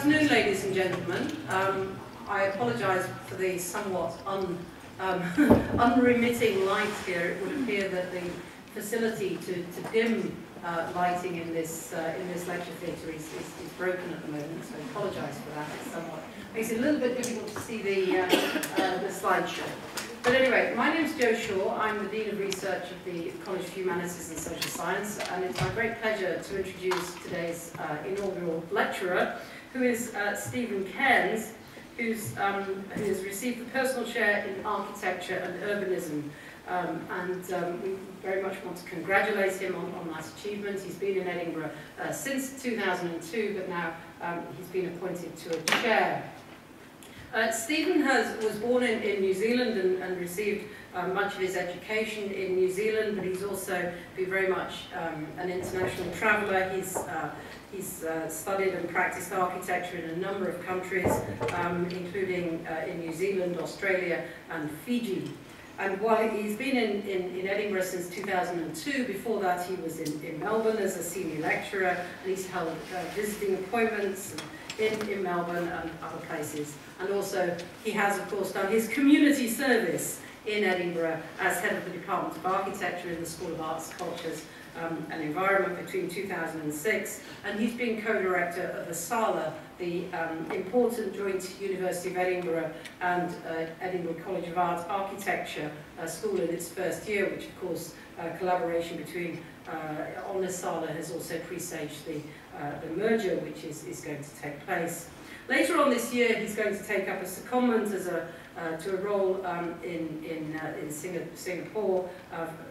afternoon, ladies and gentlemen. I apologise for the somewhat unremitting light here. It would appear that the facility to dim lighting in this lecture theatre is broken at the moment, so I apologise for that. It somewhat makes it a little bit difficult to see the slideshow. But anyway, my name is Jo Shaw. I'm the Dean of Research of the College of Humanities and Social Science, and it's my great pleasure to introduce today's inaugural lecturer, who is Stephen Cairns, who has received the personal chair in architecture and urbanism. We very much want to congratulate him on that achievement. He's been in Edinburgh since 2002, but now he's been appointed to a chair. Stephen was born in New Zealand and received much of his education in New Zealand, but he's also been very much an international traveller. He's studied and practiced architecture in a number of countries, including in New Zealand, Australia and Fiji. And while he's been in Edinburgh since 2002, before that he was in Melbourne as a senior lecturer, and he's held visiting appointments in Melbourne and other places. And also he has, of course, done his community service in Edinburgh as head of the Department of Architecture in the School of Arts, Cultures and Environment between 2006, and he's been co-director of the SALA, the important joint University of Edinburgh and Edinburgh College of Art Architecture school in its first year, which of course collaboration between on the SALA has also presaged the merger which is going to take place. Later on this year he's going to take up a secondment as to a role in Singapore,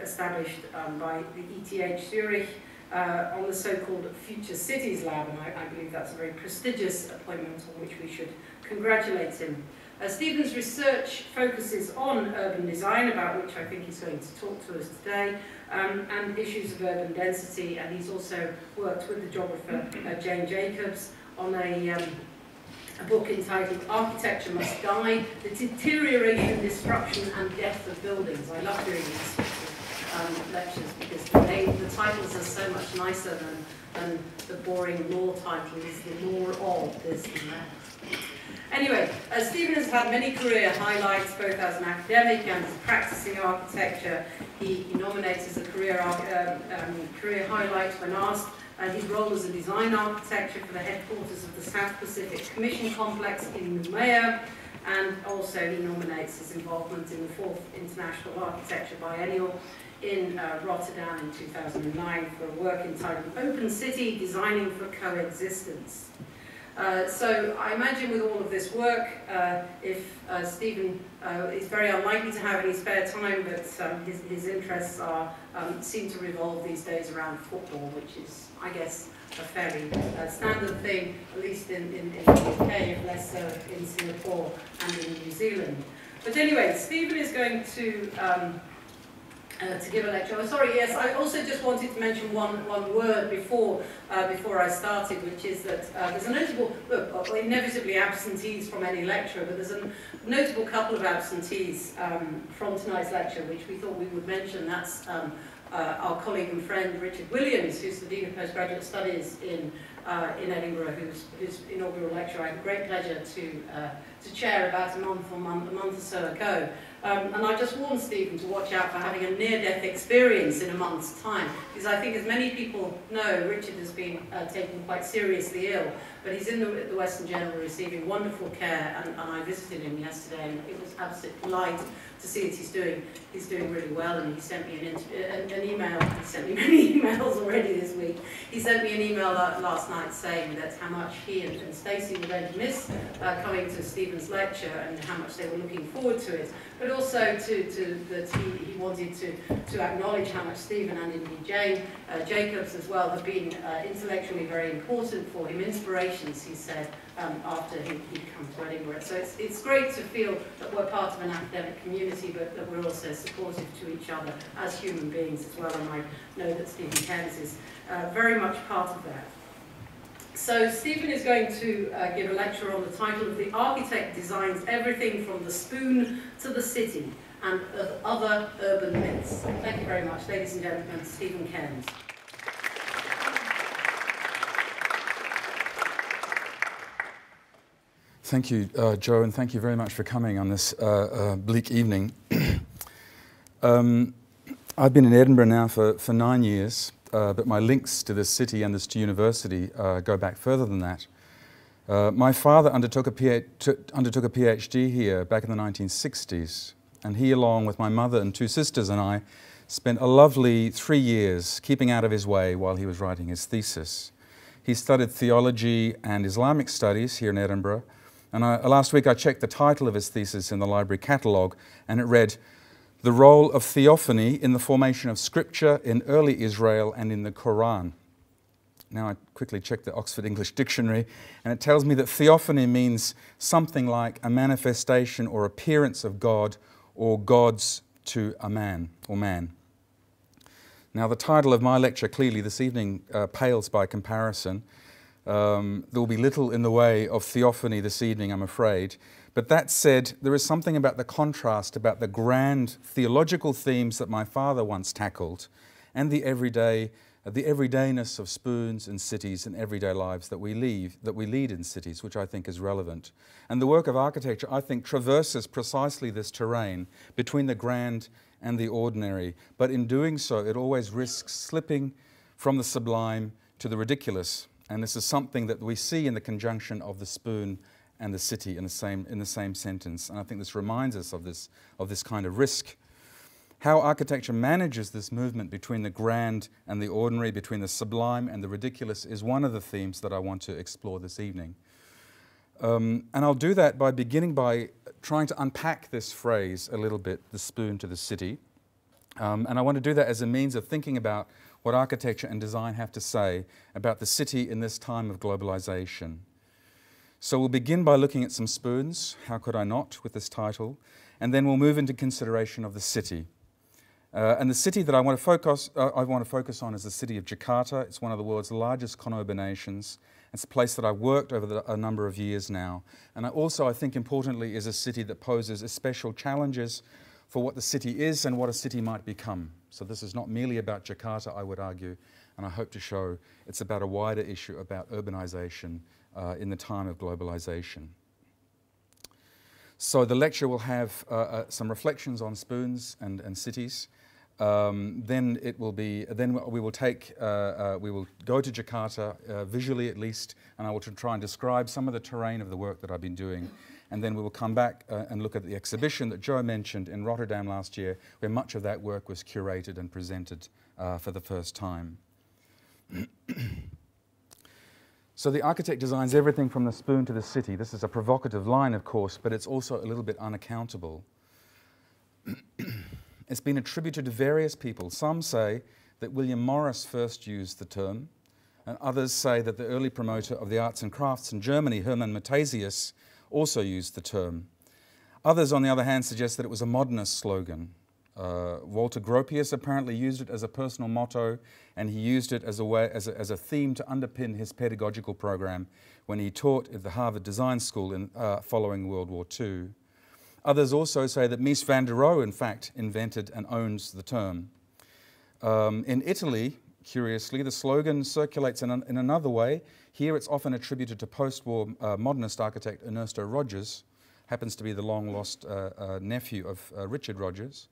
established by the ETH Zurich on the so-called Future Cities Lab, and I believe that's a very prestigious appointment on which we should congratulate him. Stephen's research focuses on urban design, about which I think he's going to talk to us today, and issues of urban density, and he's also worked with the geographer Jane Jacobs on a book entitled Architecture Must Die, The Deterioration, Destruction and Death of Buildings. I love doing these sorts of lectures because the titles are so much nicer than the boring law titles, the law of this and that. Anyway, Stephen has had many career highlights, both as an academic and as practicing architecture. He nominates as a career highlight when asked his role as a design architecture for the headquarters of the South Pacific Commission Complex in Noumea, and also he nominates his involvement in the 4th International Architecture Biennial in Rotterdam in 2009 for a work entitled Open City, Designing for Coexistence. So I imagine with all of this work, if Stephen is very unlikely to have any spare time, but his interests seem to revolve these days around football, which is, I guess, a fairly standard thing, at least in the UK, if less so in Singapore and in New Zealand. But anyway, Stephen is going to give a lecture. Oh, sorry, yes, I also just wanted to mention one word before I started, which is that there's a notable, look, inevitably absentees from any lecture, but there's a notable couple of absentees from tonight's lecture, which we thought we would mention. That's our colleague and friend Richard Williams, who's the Dean of Postgraduate Studies in Edinburgh, whose inaugural lecture I had great pleasure to chair about a month or so ago. And I just warned Stephen to watch out for having a near-death experience in a month's time, because I think, as many people know, Richard has been taken quite seriously ill, but he's in the Western General receiving wonderful care, and I visited him yesterday, and it was absolute delight to see that he's doing really well, and he sent me an email. He sent me many emails already this week. He sent me an email last night saying that how much he and Stacey were going to miss coming to Stephen's lecture, and how much they were looking forward to it, but also that he wanted to acknowledge how much Stephen and indeed Jane Jacobs as well have been intellectually very important for him, inspirations, he said, after he'd come to Edinburgh. So it's great to feel that we're part of an academic community, but that we're also supportive to each other as human beings as well, and I know that Stephen Cairns is very much part of that. So Stephen is going to give a lecture on the title of The Architect Designs Everything from the Spoon to the City and Other Urban Myths. Thank you very much, ladies and gentlemen, Stephen Cairns. Thank you, Joe, and thank you very much for coming on this bleak evening. I've been in Edinburgh now for 9 years, but my links to this city and this university go back further than that. My father undertook a PhD here back in the 1960s, and he, along with my mother and 2 sisters and I, spent a lovely 3 years keeping out of his way while he was writing his thesis. He studied theology and Islamic studies here in Edinburgh, and last week I checked the title of his thesis in the library catalogue, and it read, "The Role of Theophany in the Formation of Scripture in Early Israel and in the Quran." Now I quickly checked the Oxford English Dictionary, and it tells me that theophany means something like a manifestation or appearance of God or gods to a man or man. Now the title of my lecture clearly this evening pales by comparison. There will be little in the way of theophany this evening, I'm afraid. But that said, there is something about the contrast, about the grand theological themes that my father once tackled, and the everydayness of spoons and cities and everyday lives that we lead in cities, which I think is relevant. And the work of architecture, I think, traverses precisely this terrain between the grand and the ordinary. But in doing so, it always risks slipping from the sublime to the ridiculous. And this is something that we see in the conjunction of the spoon and the city in the same sentence. And I think this reminds us of this kind of risk. How architecture manages this movement between the grand and the ordinary, between the sublime and the ridiculous, is one of the themes that I want to explore this evening. And I'll do that by beginning by trying to unpack this phrase a little bit, the spoon to the city. And I want to do that as a means of thinking about what architecture and design have to say about the city in this time of globalization. So we'll begin by looking at some spoons, how could I not, with this title, and then we'll move into consideration of the city. And the city that I want to focus on is the city of Jakarta. It's one of the world's largest conurbations. It's a place that I've worked over a number of years now. And I think importantly, is a city that poses special challenges for what the city is and what a city might become. So this is not merely about Jakarta, I would argue, and I hope to show it's about a wider issue about urbanization in the time of globalization. So the lecture will have some reflections on spoons and cities. Then we will go to Jakarta visually at least, and I will try and describe some of the terrain of the work that I've been doing. And then we will come back and look at the exhibition that Joe mentioned in Rotterdam last year, where much of that work was curated and presented for the first time. So the architect designs everything from the spoon to the city. This is a provocative line, of course, but it's also a little bit unaccountable. It's been attributed to various people. Some say that William Morris first used the term, and others say that the early promoter of the arts and crafts in Germany, Hermann Matthiasius, also used the term. Others, on the other hand, suggest that it was a modernist slogan. Walter Gropius apparently used it as a personal motto, and he used it as a theme to underpin his pedagogical program when he taught at the Harvard Design School following World War II. Others also say that Mies van der Rohe, in fact, invented and owns the term. In Italy, curiously, the slogan circulates in another way. Here it's often attributed to post-war modernist architect Ernesto Rogers, happens to be the long-lost nephew of Richard Rogers.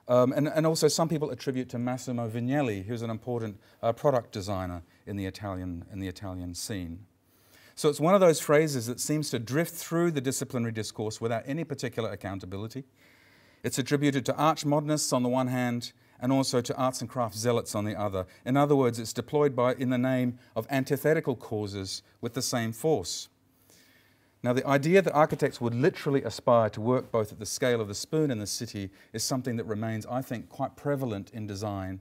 And also some people attribute to Massimo Vignelli, who's an important product designer in the Italian scene. So it's one of those phrases that seems to drift through the disciplinary discourse without any particular accountability. It's attributed to arch-modernists on the one hand, and also to arts and crafts zealots on the other. In other words, it's deployed in the name of antithetical causes with the same force. Now, the idea that architects would literally aspire to work both at the scale of the spoon and the city is something that remains, I think, quite prevalent in design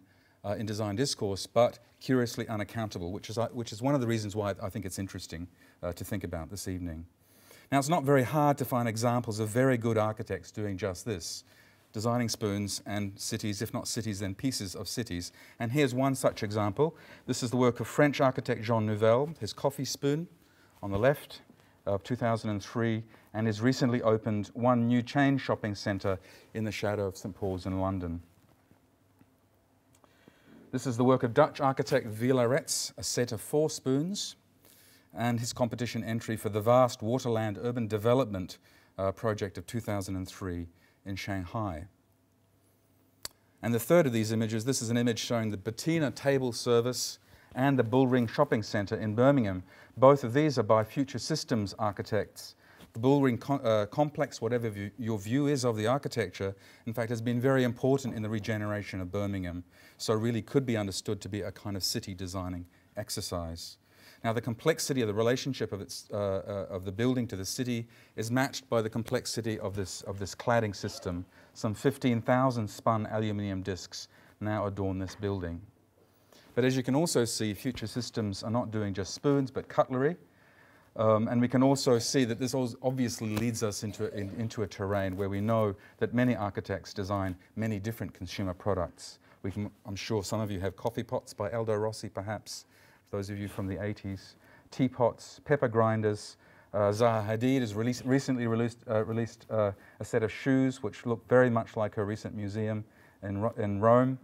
discourse, but curiously unaccountable, which is one of the reasons why I think it's interesting to think about this evening. Now, it's not very hard to find examples of very good architects doing just this, designing spoons and cities, if not cities, then pieces of cities. And here's one such example. This is the work of French architect Jean Nouvel, his coffee spoon on the left, of 2003, and his recently opened one new chain shopping centre in the shadow of St Paul's in London. This is the work of Dutch architect Wielaerts, a set of 4 spoons. and his competition entry for the vast Waterland Urban Development project of 2003 in Shanghai. And the third of these images, this is an image showing the Bettina Table Service and the Bullring Shopping Centre in Birmingham. Both of these are by Future Systems architects. The Bullring complex, whatever your view is of the architecture, in fact has been very important in the regeneration of Birmingham, so really could be understood to be a kind of city designing exercise. Now the complexity of the relationship of the building to the city is matched by the complexity of this cladding system. Some 15,000 spun aluminium discs now adorn this building. But as you can also see, Future Systems are not doing just spoons but cutlery. And we can also see that this obviously leads us into a terrain where we know that many architects design many different consumer products. I'm sure some of you have coffee pots by Aldo Rossi perhaps, those of you from the 80s, teapots, pepper grinders. Zaha Hadid has recently released a set of shoes which look very much like her recent museum in Rome.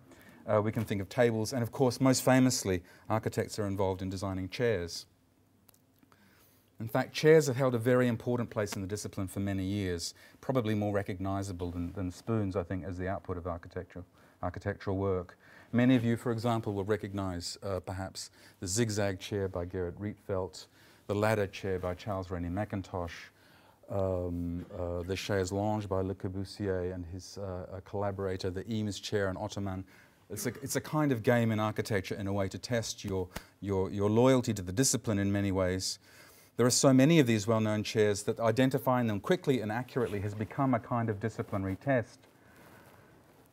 We can think of tables, and of course, most famously, architects are involved in designing chairs. In fact, chairs have held a very important place in the discipline for many years, probably more recognizable than spoons, I think, as the output of architectural work. Many of you, for example, will recognize perhaps the zigzag chair by Gerrit Rietveld, the ladder chair by Charles Rennie Mackintosh, the chaise longue by Le Corbusier and his collaborator, the Eames chair and ottoman. It's a kind of game in architecture in a way to test your loyalty to the discipline in many ways. There are so many of these well-known chairs that identifying them quickly and accurately has become a kind of disciplinary test.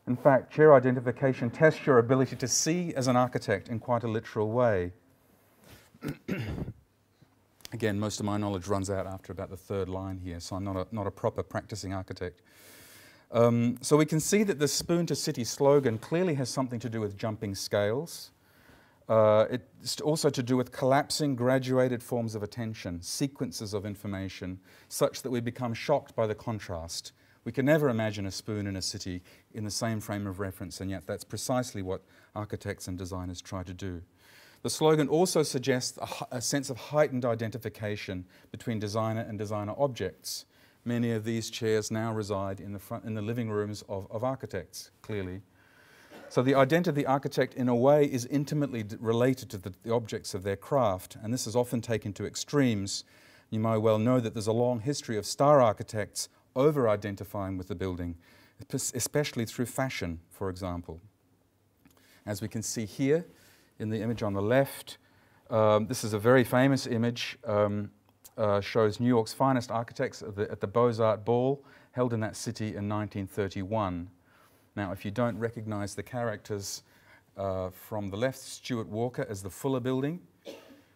In fact, chair identification tests your ability to see as an architect in quite a literal way. Again, most of my knowledge runs out after about the third line here, so I'm not a proper practicing architect. So we can see that the Spoon to City slogan clearly has something to do with jumping scales. It's also to do with collapsing graduated forms of attention, sequences of information, such that we become shocked by the contrast. We can never imagine a spoon in a city in the same frame of reference, and yet that's precisely what architects and designers try to do. The slogan also suggests a sense of heightened identification between designer and designer objects. Many of these chairs now reside in the living rooms of architects, clearly. So the identity of the architect, in a way, is intimately related to the objects of their craft, and this is often taken to extremes. You might well know that there's a long history of star architects over-identifying with the building, especially through fashion, for example. As we can see here in the image on the left, this is a very famous image, shows New York's finest architects at the Beaux-Arts Ball, held in that city in 1931. Now, if you don't recognize the characters from the left, Stuart Walker as the Fuller Building,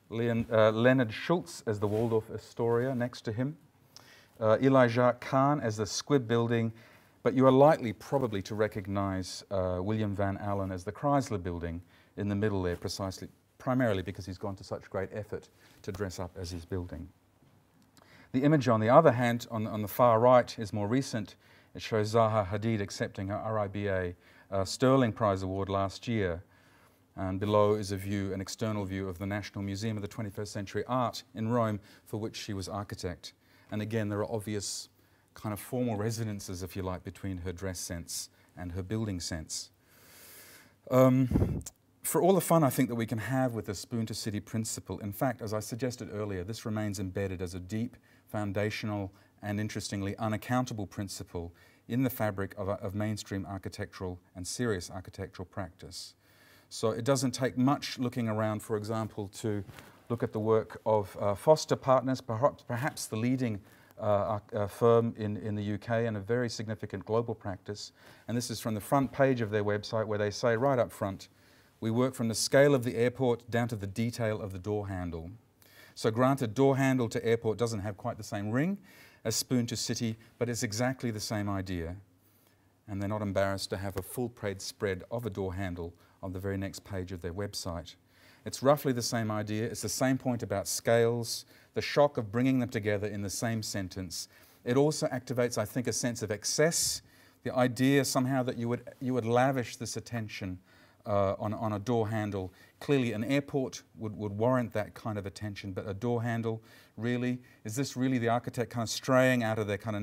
Leonard Schultz as the Waldorf Astoria next to him, Elijah Khan as the Squibb Building, but you are likely probably to recognize William Van Allen as the Chrysler Building in the middle there, primarily because he's gone to such great effort to dress up as his building. The image, on the other hand, on the far right, is more recent. It shows Zaha Hadid accepting her RIBA Sterling Prize Award last year. And below is an external view of the National Museum of the 21st Century Art in Rome, for which she was architect. And again, there are obvious kind of formal resonances, if you like, between her dress sense and her building sense. For all the fun I think that we can have with the Spoon to City principle, in fact, as I suggested earlier, this remains embedded as a deep, foundational, and interestingly unaccountable principle in the fabric of mainstream architectural and serious architectural practice. So it doesn't take much looking around, for example, to look at the work of Foster Partners, perhaps the leading firm in the UK and a very significant global practice. And this is from the front page of their website, where they say right up front, we work from the scale of the airport down to the detail of the door handle. So granted, door handle to airport doesn't have quite the same ring as Spoon to City, but it's exactly the same idea. And they're not embarrassed to have a full-page spread of a door handle on the very next page of their website. It's roughly the same idea. It's the same point about scales, the shock of bringing them together in the same sentence. It also activates, I think, a sense of excess, the idea somehow that you would lavish this attention on a door handle. Clearly an airport would warrant that kind of attention, but a door handle, really? Is this really the architect kind of straying out of their kind of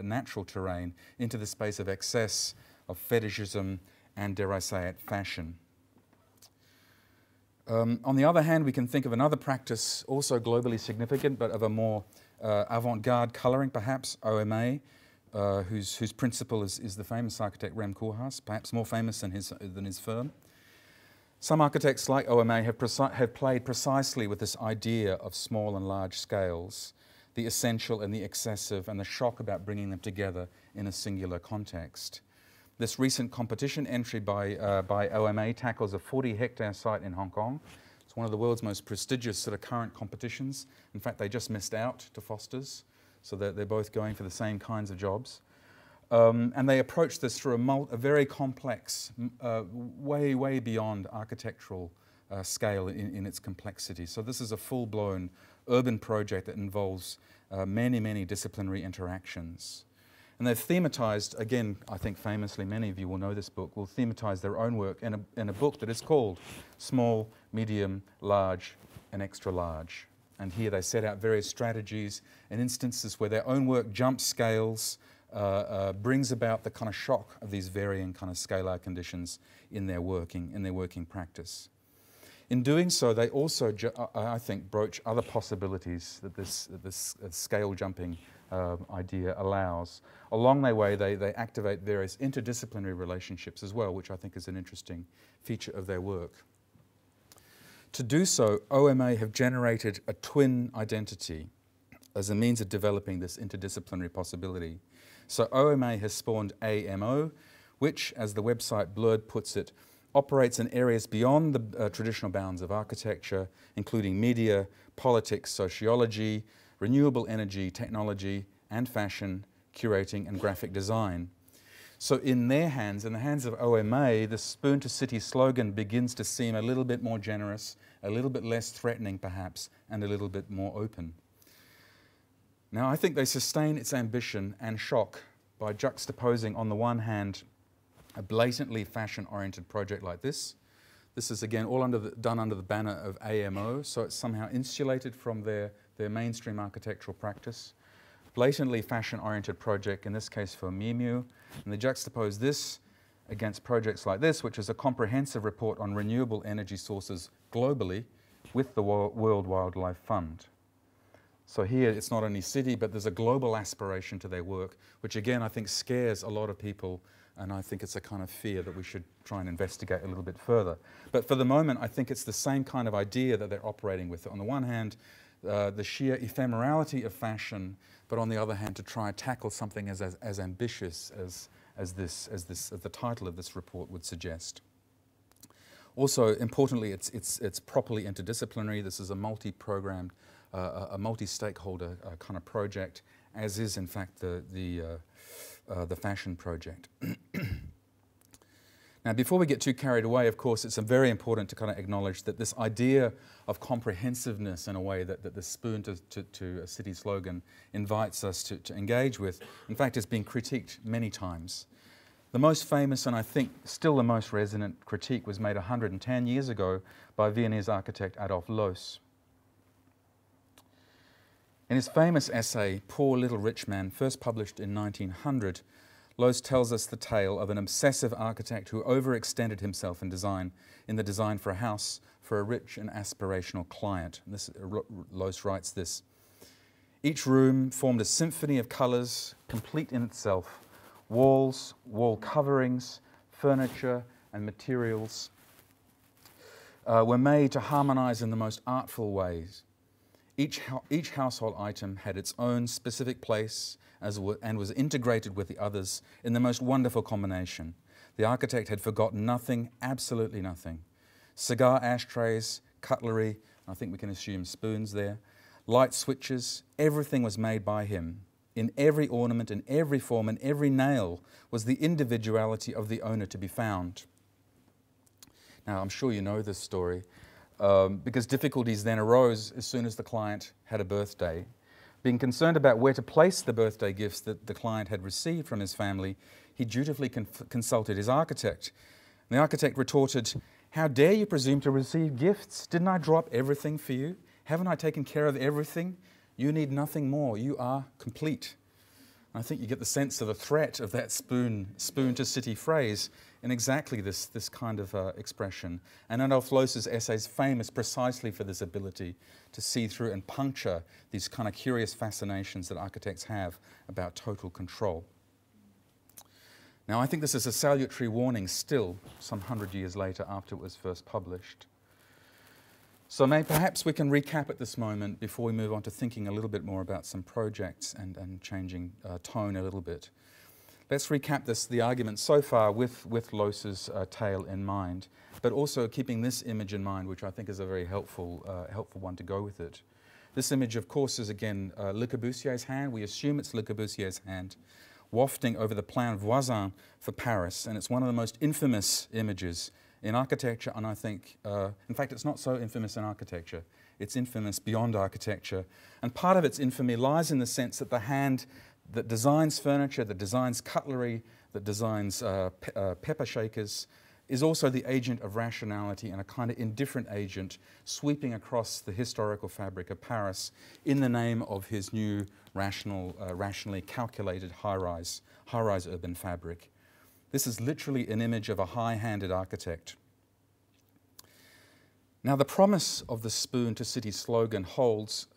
natural terrain into the space of excess, of fetishism, and dare I say it, fashion? On the other hand, we can think of another practice, also globally significant, but of a more avant-garde colouring, perhaps, OMA, whose principal is the famous architect Rem Koolhaas, perhaps more famous than his firm. Some architects like OMA have played precisely with this idea of small and large scales, the essential and the excessive, and the shock about bringing them together in a singular context. This recent competition entry by OMA tackles a 40-hectare site in Hong Kong. It's one of the world's most prestigious sort of current competitions. In fact, they just missed out to Foster's, so they're both going for the same kinds of jobs. And they approach this through a very complex, way beyond architectural scale in its complexity. So this is a full-blown urban project that involves many disciplinary interactions. And they've thematized, again, I think famously, many of you will know this book, will thematize their own work in a book that is called Small, Medium, Large, and Extra Large. And here they set out various strategies and instances where their own work jumps scales, brings about the kind of shock of these varying kind of scalar conditions in their working practice. In doing so, they also, I think, broach other possibilities that this scale jumping idea allows. Along their way, they activate various interdisciplinary relationships as well, which I think is an interesting feature of their work. To do so, OMA have generated a twin identity as a means of developing this interdisciplinary possibility. So OMA has spawned AMO, which, as the website Blurred puts it, operates in areas beyond the traditional bounds of architecture, including media, politics, sociology, renewable energy, technology, and fashion, curating, and graphic design. So in their hands, in the hands of OMA, the Spoon to City slogan begins to seem a little bit more generous, a little bit less threatening perhaps, and a little bit more open. Now I think they sustain its ambition and shock by juxtaposing on the one hand a blatantly fashion-oriented project like this. This is again all done under the banner of AMO, so it's somehow insulated from their mainstream architectural practice. Blatantly fashion-oriented project, in this case for Miu Miu, and they juxtapose this against projects like this, which is a comprehensive report on renewable energy sources globally with the World Wildlife Fund. So here it's not only city, but there's a global aspiration to their work, which again I think scares a lot of people, and I think it's a kind of fear that we should try and investigate a little bit further. But for the moment, I think it's the same kind of idea that they're operating with. On the one hand, the sheer ephemerality of fashion, but on the other hand, to try and tackle something as ambitious as the title of this report would suggest. Also, importantly, it's properly interdisciplinary. This is a multi-programmed, a multi-stakeholder kind of project, as is in fact the fashion project. Now, before we get too carried away, of course, it's very important to kind of acknowledge that this idea of comprehensiveness in a way that the Spoon to a City slogan invites us to engage with, in fact, has been critiqued many times. The most famous, and I think still the most resonant critique, was made 110 years ago by Viennese architect Adolf Loos. In his famous essay, Poor Little Rich Man, first published in 1900, Loos tells us the tale of an obsessive architect who overextended himself in the design for a house for a rich and aspirational client. Loos writes this: each room formed a symphony of colours, complete in itself. Walls, wall coverings, furniture, and materials were made to harmonise in the most artful ways. Each household item had its own specific place and was integrated with the others in the most wonderful combination. The architect had forgotten nothing, absolutely nothing. Cigar ashtrays, cutlery, I think we can assume spoons there, light switches, everything was made by him. In every ornament, in every form, in every nail was the individuality of the owner to be found. Now, I'm sure you know this story, because difficulties then arose as soon as the client had a birthday. Being concerned about where to place the birthday gifts that the client had received from his family, he dutifully consulted his architect, And the architect retorted, "How dare you presume to receive gifts? Didn't I drop everything for you? Haven't I taken care of everything? You need nothing more. You are complete." I think you get the sense of the threat of that spoon to city phrase in exactly this kind of expression. And Adolf Loos's essay is famous precisely for this ability to see through and puncture these kind of curious fascinations that architects have about total control. Now, I think this is a salutary warning still, some 100 years later after it was first published. So perhaps we can recap at this moment before we move on to thinking a little bit more about some projects and changing tone a little bit. Let's recap the argument so far with Loos's tale in mind, but also keeping this image in mind, which I think is a very helpful one to go with it. This image, of course, is again Le Corbusier's hand. We assume it's Le Corbusier's hand, wafting over the plan voisin for Paris, and it's one of the most infamous images in architecture, and I think, in fact, it's not so infamous in architecture. It's infamous beyond architecture. And part of its infamy lies in the sense that the hand that designs furniture, that designs cutlery, that designs pepper shakers, is also the agent of rationality and a kind of indifferent agent sweeping across the historical fabric of Paris in the name of his new rationally calculated high-rise urban fabric. This is literally an image of a high-handed architect. Now, the promise of the spoon to city slogan holds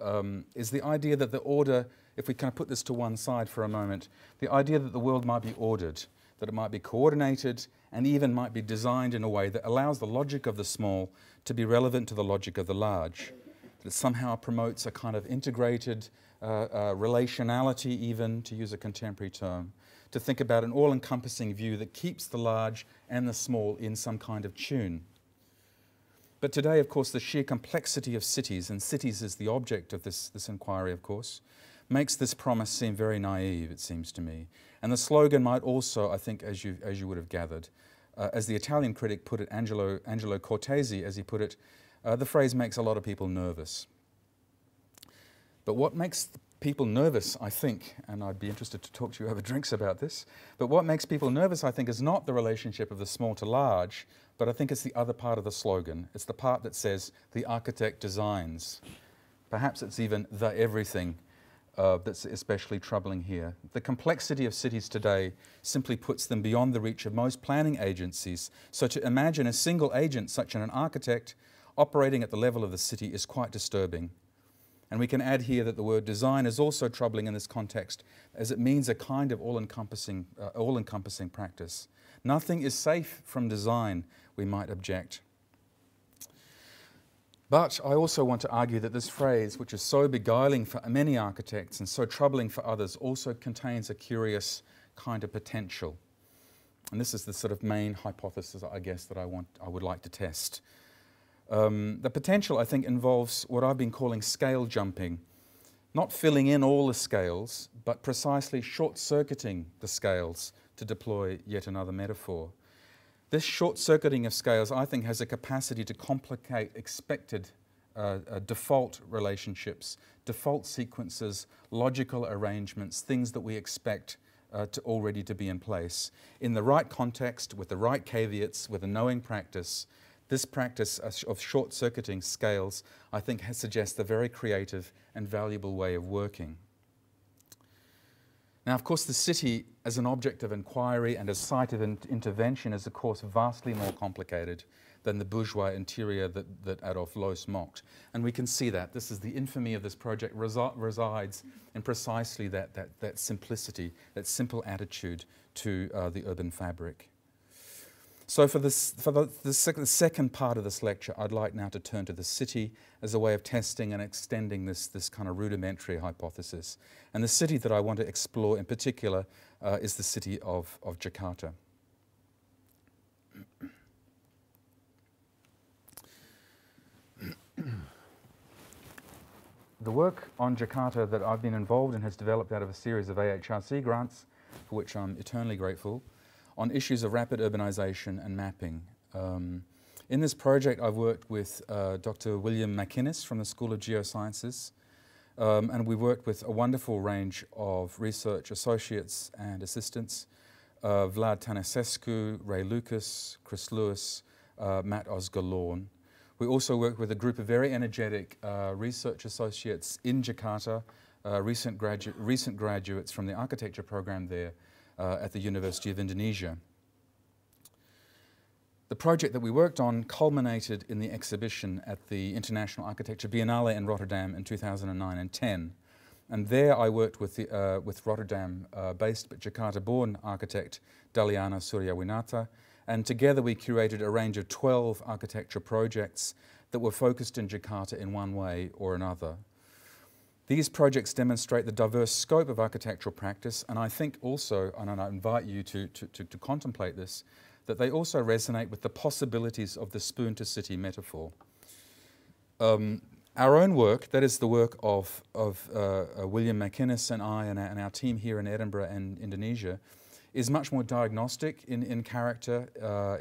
is the idea that the order, if we kind of put this to one side for a moment, the idea that the world might be ordered, that it might be coordinated, and even might be designed in a way that allows the logic of the small to be relevant to the logic of the large, that it somehow promotes a kind of integrated relationality, even, to use a contemporary term, to think about an all-encompassing view that keeps the large and the small in some kind of tune. But today, of course, the sheer complexity of cities, and cities is the object of this inquiry, of course, makes this promise seem very naive, it seems to me. And the slogan might also, I think, as you would have gathered, as the Italian critic put it, Angelo Cortesi, as he put it, the phrase makes a lot of people nervous. But what makes people nervous, I think, and I'd be interested to talk to you over drinks about this, but what makes people nervous, I think, is not the relationship of the small to large, but I think it's the other part of the slogan. It's the part that says, the architect designs. Perhaps it's even the everything that's especially troubling here. The complexity of cities today simply puts them beyond the reach of most planning agencies, so to imagine a single agent, such as an architect, operating at the level of the city is quite disturbing. And we can add here that the word design is also troubling in this context, as it means a kind of all-encompassing practice. Nothing is safe from design, we might object. But I also want to argue that this phrase, which is so beguiling for many architects and so troubling for others, also contains a curious kind of potential. And this is the sort of main hypothesis, I guess, that I would like to test. The potential, I think, involves what I've been calling scale jumping, not filling in all the scales, but precisely short-circuiting the scales, to deploy yet another metaphor. This short-circuiting of scales, I think, has a capacity to complicate expected default relationships, default sequences, logical arrangements, things that we expect already to be in place. In the right context, with the right caveats, with a knowing practice, this practice of short-circuiting scales, I think, suggests a very creative and valuable way of working. Now, of course, the city as an object of inquiry and as site of intervention is, of course, vastly more complicated than the bourgeois interior that Adolf Loos mocked. And we can see that. This is the infamy of this project resides in precisely that simplicity, that simple attitude to the urban fabric. So for the second part of this lecture, I'd like now to turn to the city as a way of testing and extending this kind of rudimentary hypothesis. And the city that I want to explore in particular is the city of Jakarta. The work on Jakarta that I've been involved in has developed out of a series of AHRC grants, for which I'm eternally grateful, on issues of rapid urbanization and mapping. In this project, I've worked with Dr. William McInnes from the School of Geosciences, and we worked with a wonderful range of research associates and assistants Vlad Tănăsescu, Ray Lucas, Chris Lewis, Matt Osgar-Lorne. We also work with a group of very energetic research associates in Jakarta, recent graduates from the architecture program there at the University of Indonesia. The project that we worked on culminated in the exhibition at the International Architecture Biennale in Rotterdam in 2009 and 10. And there I worked with Rotterdam-based but Jakarta-born architect Daliana Suryawinata, and together we curated a range of 12 architecture projects that were focused in Jakarta in one way or another. These projects demonstrate the diverse scope of architectural practice, and I think also, and I invite you to contemplate this, that they also resonate with the possibilities of the spoon-to-city metaphor. Our own work, that is the work of William McInnes and I and our team here in Edinburgh and Indonesia, is much more diagnostic in character.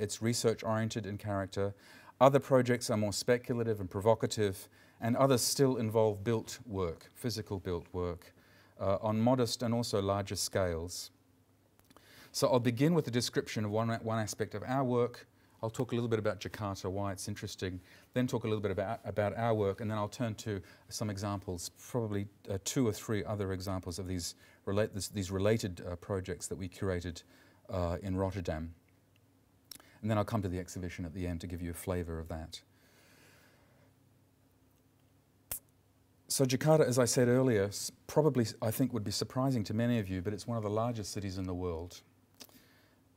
It's research-oriented in character. Other projects are more speculative and provocative, and others still involve built work, physical built work, on modest and also larger scales. So I'll begin with a description of one aspect of our work. I'll talk a little bit about Jakarta, why it's interesting, then talk a little bit about our work, and then I'll turn to some examples, probably 2 or 3 other examples of these related projects that we curated in Rotterdam. And then I'll come to the exhibition at the end to give you a flavour of that. So Jakarta, as I said earlier, probably I think would be surprising to many of you, but it's one of the largest cities in the world.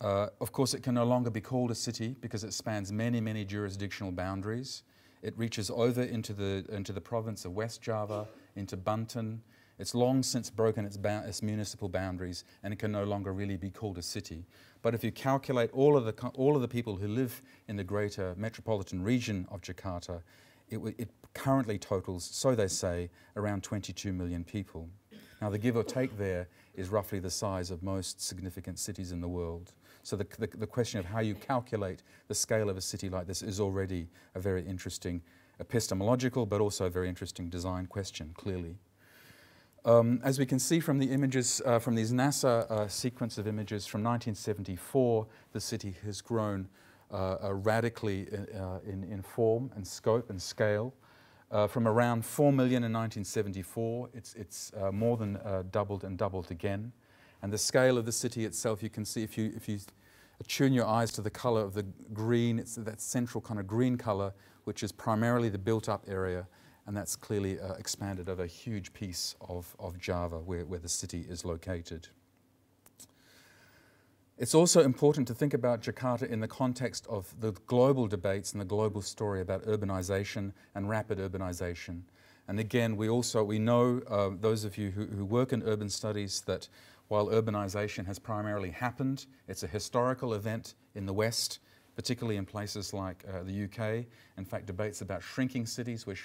Of course, it can no longer be called a city because it spans many, many jurisdictional boundaries. It reaches over into the province of West Java, into Banten. It's long since broken its municipal boundaries, and it can no longer really be called a city. But if you calculate all of the people who live in the greater metropolitan region of Jakarta, it currently totals, so they say, around 22 million people. Now, the give or take there is roughly the size of most significant cities in the world. So the question of how you calculate the scale of a city like this is already a very interesting epistemological, but also a very interesting design question, clearly. As we can see from the images, from these NASA sequence of images from 1974, the city has grown radically in form and scope and scale. From around 4 million in 1974, it's more than doubled and doubled again. And the scale of the city itself, you can see if you attune your eyes to the colour of the green, it's that central kind of green colour, which is primarily the built-up area, and that's clearly expanded over a huge piece of Java where the city is located. It's also important to think about Jakarta in the context of the global debates and the global story about urbanization and rapid urbanization. And again, we know, those of you who work in urban studies, that while urbanization has primarily happened, it's a historical event in the West, particularly in places like the UK. In fact, debates about shrinking cities, where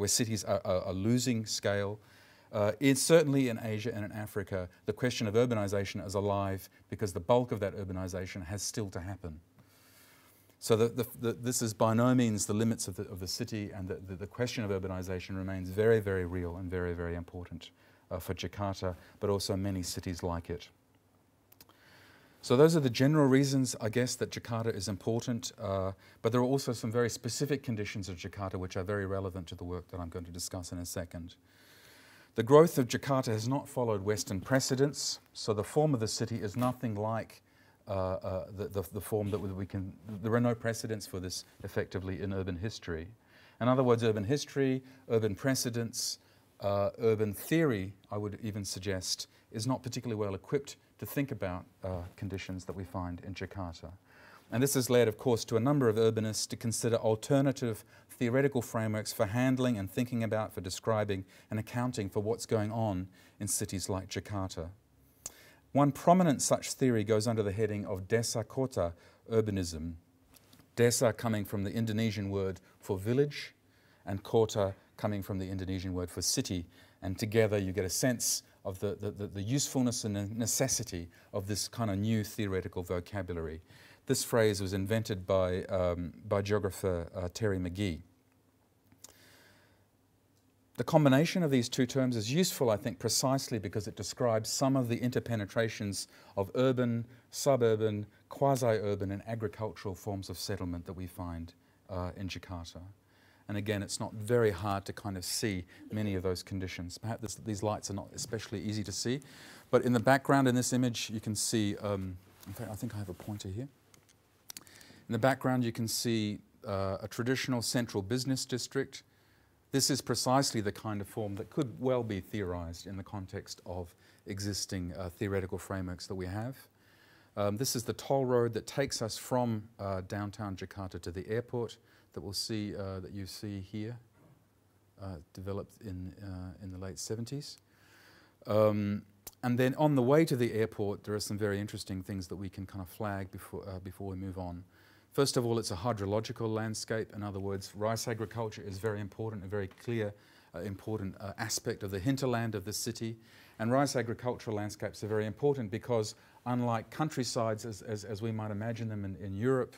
cities are losing scale. It's certainly in Asia and in Africa, the question of urbanization is alive because the bulk of that urbanization has still to happen. So this is by no means the limits of the city, and the question of urbanization remains very, very real and very, very important for Jakarta, but also many cities like it. So those are the general reasons, I guess, that Jakarta is important, but there are also some very specific conditions of Jakarta which are very relevant to the work that I'm going to discuss in a second. The growth of Jakarta has not followed Western precedents, so the form of the city is nothing like the form that we can. There are no precedents for this effectively in urban history. In other words, urban history, urban precedents, urban theory, I would even suggest, is not particularly well equipped to think about conditions that we find in Jakarta. And this has led, of course, to a number of urbanists to consider alternative theoretical frameworks for handling and thinking about, for describing and accounting for what's going on in cities like Jakarta. One prominent such theory goes under the heading of desa kota urbanism. Desa coming from the Indonesian word for village, and kota coming from the Indonesian word for city. And together you get a sense of the usefulness and the necessity of this kind of new theoretical vocabulary. This phrase was invented by geographer Terry McGee. The combination of these two terms is useful, I think, precisely because it describes some of the interpenetrations of urban, suburban, quasi-urban and agricultural forms of settlement that we find in Jakarta. And again, it's not very hard to kind of see many of those conditions. Perhaps these lights are not especially easy to see, but in the background in this image you can see, in fact I think I have a pointer here. In the background you can see a traditional central business district. This is precisely the kind of form that could well be theorized in the context of existing theoretical frameworks that we have. This is the toll road that takes us from downtown Jakarta to the airport that we'll see, that you see here, developed in the late 70s. And then on the way to the airport, there are some very interesting things that we can kind of flag before we move on. First of all, it's a hydrological landscape. In other words, rice agriculture is very important, a very clear, important aspect of the hinterland of the city. And rice agricultural landscapes are very important because, unlike countrysides as we might imagine them in Europe,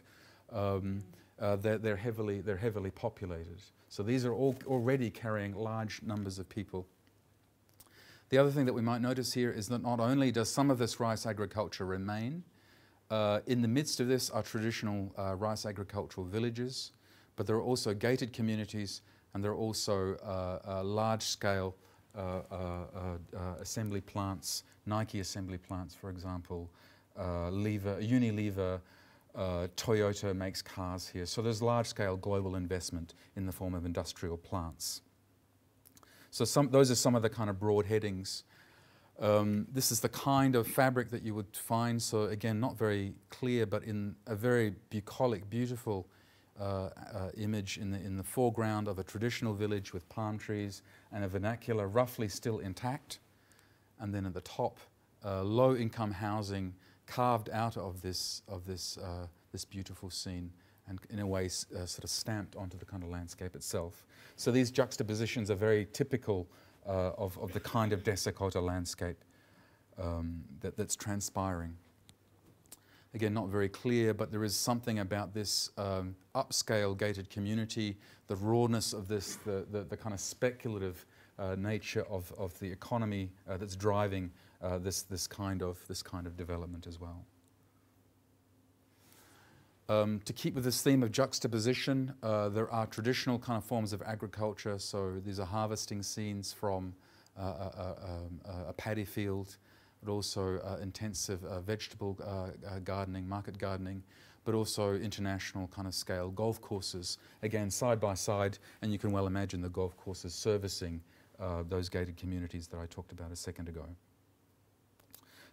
they're heavily populated. So these are all already carrying large numbers of people. The other thing that we might notice here is that not only does some of this rice agriculture remain, in the midst of this are traditional rice agricultural villages, but there are also gated communities and there are also large-scale assembly plants, Nike assembly plants, for example, Unilever, Toyota makes cars here. So there's large-scale global investment in the form of industrial plants. So those are some of the kind of broad headings. This is the kind of fabric that you would find, so again, not very clear, but in a very bucolic, beautiful image in the foreground of a traditional village with palm trees and a vernacular roughly still intact. And then at the top, low-income housing carved out of this beautiful scene and in a way sort of stamped onto the kind of landscape itself. So these juxtapositions are very typical of the kind of Dakota landscape that's transpiring. Again, not very clear, but there is something about this upscale gated community, the rawness of this, the kind of speculative nature of the economy that's driving this kind of development as well. To keep with this theme of juxtaposition, there are traditional kind of forms of agriculture. So these are harvesting scenes from a paddy field, but also intensive vegetable gardening, market gardening, but also international kind of scale golf courses, again side by side, and you can well imagine the golf courses servicing those gated communities that I talked about a second ago.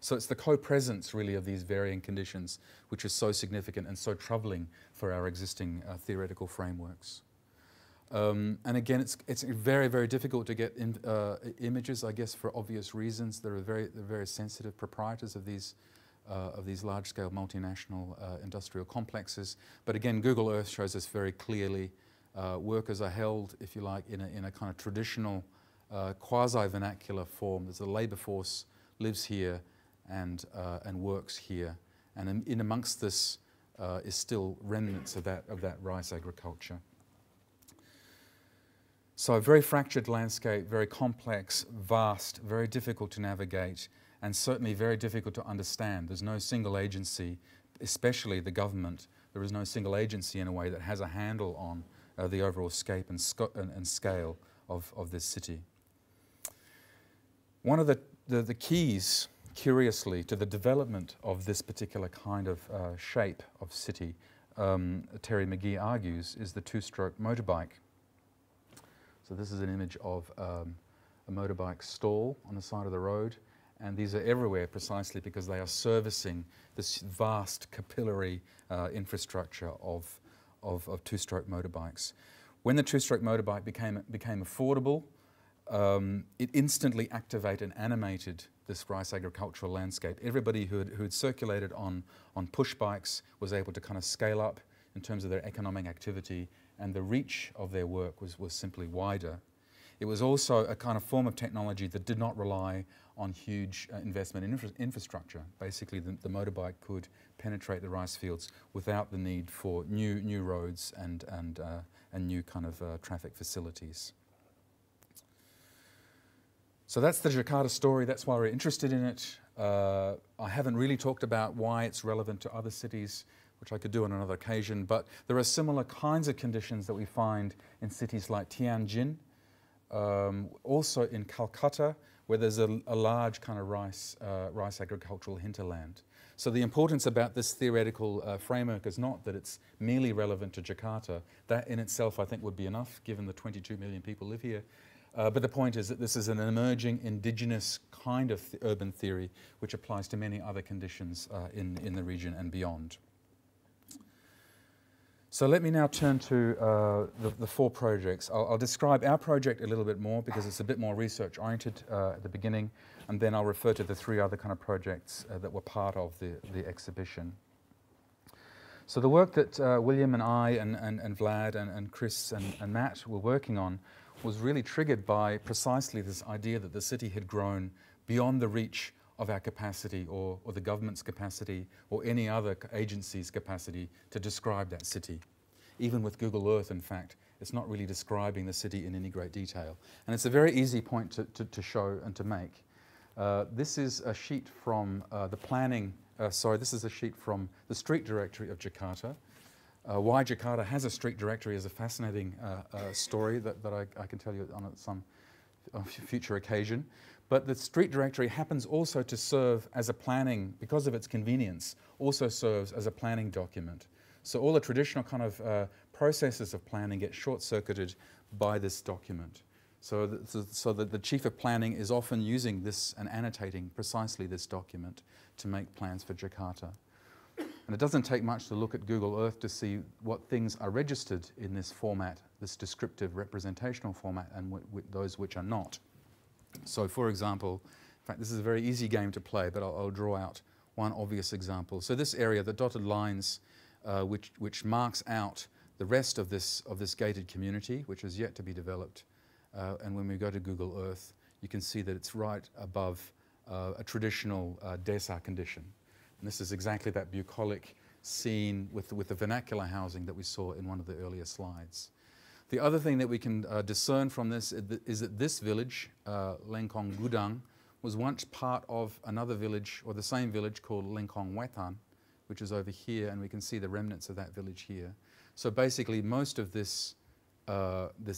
So it's the co-presence really of these varying conditions which is so significant and so troubling for our existing theoretical frameworks. And again, it's very, very difficult to get images, I guess, for obvious reasons. There are very sensitive proprietors of these large-scale multinational industrial complexes. But again, Google Earth shows us very clearly workers are held, if you like, in a kind of traditional quasi-vernacular form. There's a labour force lives here and works here, and in amongst this is still remnants of that rice agriculture. So a very fractured landscape, very complex, vast, very difficult to navigate, and certainly very difficult to understand. There's no single agency, especially the government. There is no single agency in a way that has a handle on the overall scope and scale of this city. One of the keys, curiously, to the development of this particular kind of shape of city, Terry McGee argues, is the two-stroke motorbike. So this is an image of a motorbike stall on the side of the road, and these are everywhere precisely because they are servicing this vast capillary infrastructure of two-stroke motorbikes. When the two-stroke motorbike became affordable, it instantly activated and animated this rice agricultural landscape. Everybody who had circulated on push bikes was able to kind of scale up in terms of their economic activity, and the reach of their work was simply wider. It was also a kind of form of technology that did not rely on huge investment in infrastructure. Basically, the motorbike could penetrate the rice fields without the need for new roads and new kind of traffic facilities. So that's the Jakarta story, that's why we're interested in it. I haven't really talked about why it's relevant to other cities, which I could do on another occasion, but there are similar kinds of conditions that we find in cities like Tianjin, also in Calcutta, where there's a large kind of rice agricultural hinterland. So the importance about this theoretical framework is not that it's merely relevant to Jakarta. That in itself I think would be enough, given the 22 million people live here. But the point is that this is an emerging indigenous kind of urban theory which applies to many other conditions in the region and beyond. So let me now turn to the 4 projects. I'll describe our project a little bit more because it's a bit more research oriented at the beginning, and then I'll refer to the 3 other kind of projects that were part of the exhibition. So the work that William and I and Vlad and Chris and Matt were working on was really triggered by precisely this idea that the city had grown beyond the reach of our capacity or the government's capacity or any other agency's capacity to describe that city. Even with Google Earth, in fact, it's not really describing the city in any great detail. And it's a very easy point to show and to make. This is a sheet from this is a sheet from the street directory of Jakarta. Why Jakarta has a street directory is a fascinating story that I can tell you on some future occasion. But the street directory happens also to serve as a planning, because of its convenience, also serves as a planning document. So all the traditional kind of processes of planning get short-circuited by this document. So that the chief of planning is often using this and annotating precisely this document to make plans for Jakarta. And it doesn't take much to look at Google Earth to see what things are registered in this format, this descriptive representational format, and those which are not. So for example, in fact this is a very easy game to play, but I'll draw out one obvious example. So this area, the dotted lines, which marks out the rest of this gated community, which is yet to be developed. And when we go to Google Earth, you can see that it's right above a traditional desa condition. And this is exactly that bucolic scene with the vernacular housing that we saw in one of the earlier slides. The other thing that we can discern from this is that this village, Lengkong Gudang, was once part of another village, or the same village, called Lengkong Wetan, which is over here, and we can see the remnants of that village here. So basically most of this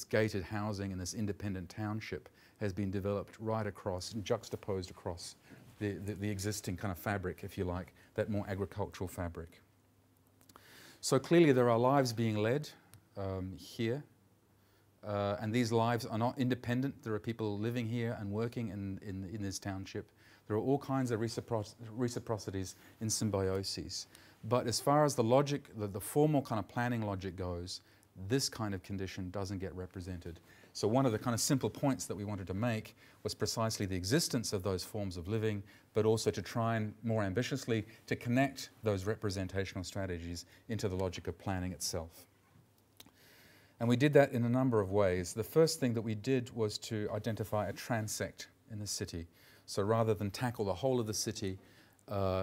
gated housing and this independent township has been developed right across and juxtaposed across the existing kind of fabric, if you like, that more agricultural fabric. So clearly there are lives being led here, and these lives are not independent. There are people living here and working in this township. There are all kinds of reciprocities in symbioses. But as far as the logic, the formal kind of planning logic goes, this kind of condition doesn't get represented. So one of the kind of simple points that we wanted to make was precisely the existence of those forms of living, but also to try and, more ambitiously, to connect those representational strategies into the logic of planning itself. And we did that in a number of ways. The first thing that we did was to identify a transect in the city. So rather than tackle the whole of the city,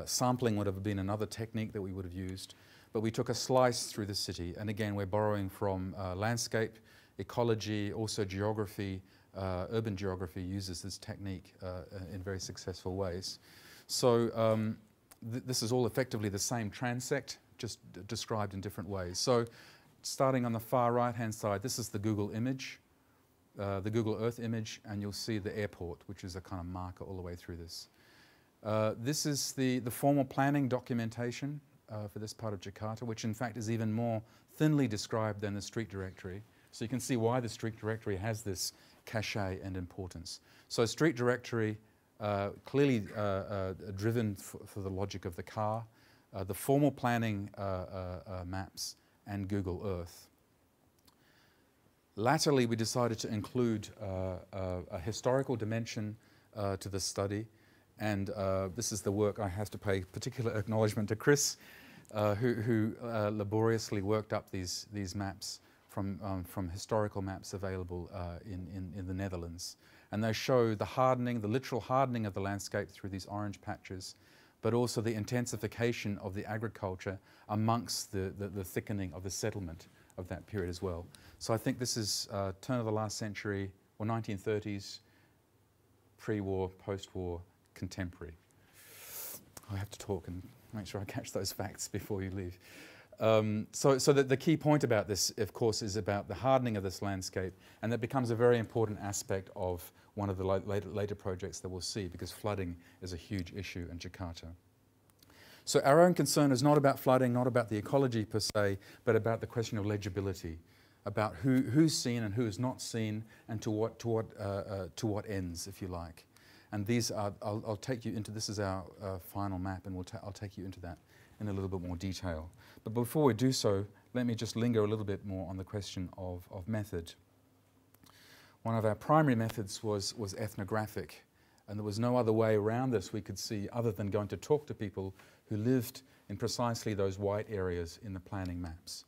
sampling would have been another technique that we would have used. But we took a slice through the city, and again we're borrowing from landscape, ecology, also geography. Urban geography uses this technique in very successful ways. So this is all effectively the same transect, just described in different ways. So starting on the far right hand side, this is the Google image, the Google Earth image, and you'll see the airport, which is a kind of marker all the way through this. This is the formal planning documentation for this part of Jakarta, which in fact is even more thinly described than the street directory. So you can see why the street directory has this cachet and importance. So street directory, clearly driven for the logic of the car, the formal planning maps, and Google Earth. Latterly, we decided to include a historical dimension to the study. And this is the work I have to pay particular acknowledgement to Chris, who laboriously worked up these maps from historical maps available in the Netherlands. And they show the hardening, the literal hardening of the landscape through these orange patches, but also the intensification of the agriculture amongst the thickening of the settlement of that period as well. So I think this is turn of the last century, or 1930s, pre-war, post-war, contemporary. I have to talk and make sure I catch those facts before you leave. So the key point about this, of course, is about the hardening of this landscape, and that becomes a very important aspect of one of the later projects that we'll see, because flooding is a huge issue in Jakarta. So our own concern is not about flooding, not about the ecology per se, but about the question of legibility, about who's seen and who is not seen, and to what ends, if you like. And these are, I'll take you into, this is our final map, and I'll take you into that in a little bit more detail. But before we do so, let me just linger a little bit more on the question of method. One of our primary methods was ethnographic, and there was no other way around this we could see other than going to talk to people who lived in precisely those white areas in the planning maps.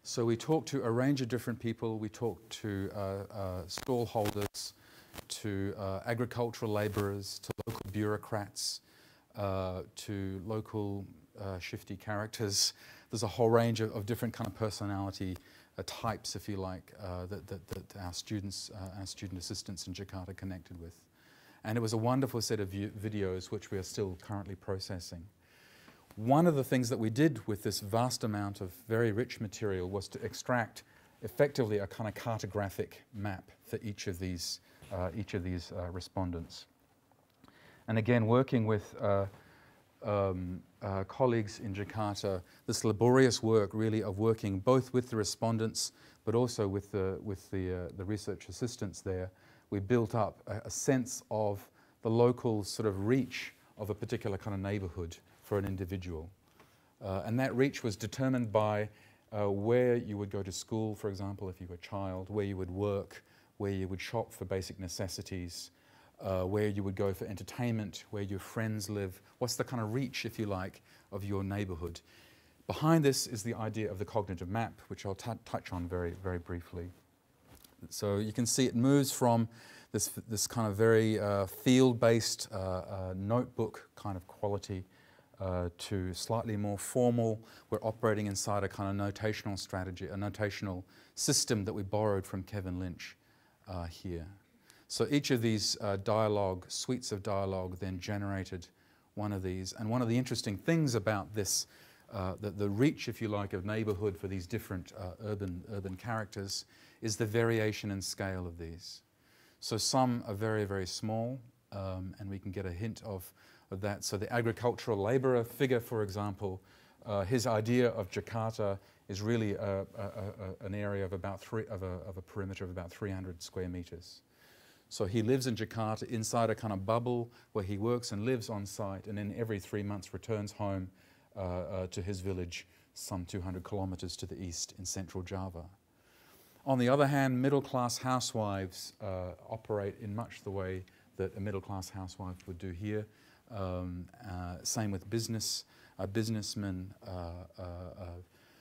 So we talked to a range of different people. We talked to stall holders, to agricultural labourers, to local bureaucrats, to local shifty characters. There's a whole range of different kind of personality types, if you like, that our student assistants in Jakarta connected with. And it was a wonderful set of videos which we are still currently processing. One of the things that we did with this vast amount of very rich material was to extract effectively a kind of cartographic map for each of these respondents. And again, working with colleagues in Jakarta, this laborious work really of working both with the respondents but also with the research assistants there, we built up a sense of the local sort of reach of a particular kind of neighbourhood for an individual. And that reach was determined by where you would go to school, for example, if you were a child, where you would work, where you would shop for basic necessities, where you would go for entertainment, where your friends live. What's the kind of reach, if you like, of your neighbourhood? Behind this is the idea of the cognitive map, which I'll touch on very, very briefly. So you can see it moves from this kind of very field-based notebook kind of quality to slightly more formal. We're operating inside a kind of notational strategy, a notational system that we borrowed from Kevin Lynch here. So each of these suites of dialogue then generated one of these. And one of the interesting things about this, the reach, if you like, of neighbourhood for these different urban characters is the variation in scale of these. So some are very, very small, and we can get a hint of that. So the agricultural labourer figure, for example, his idea of Jakarta is really an area of about a perimeter of about 300 square metres. So he lives in Jakarta inside a kind of bubble where he works and lives on site, and then every 3 months returns home to his village some 200 kilometres to the east in central Java. On the other hand, middle-class housewives operate in much the way that a middle-class housewife would do here. Same with businessmen.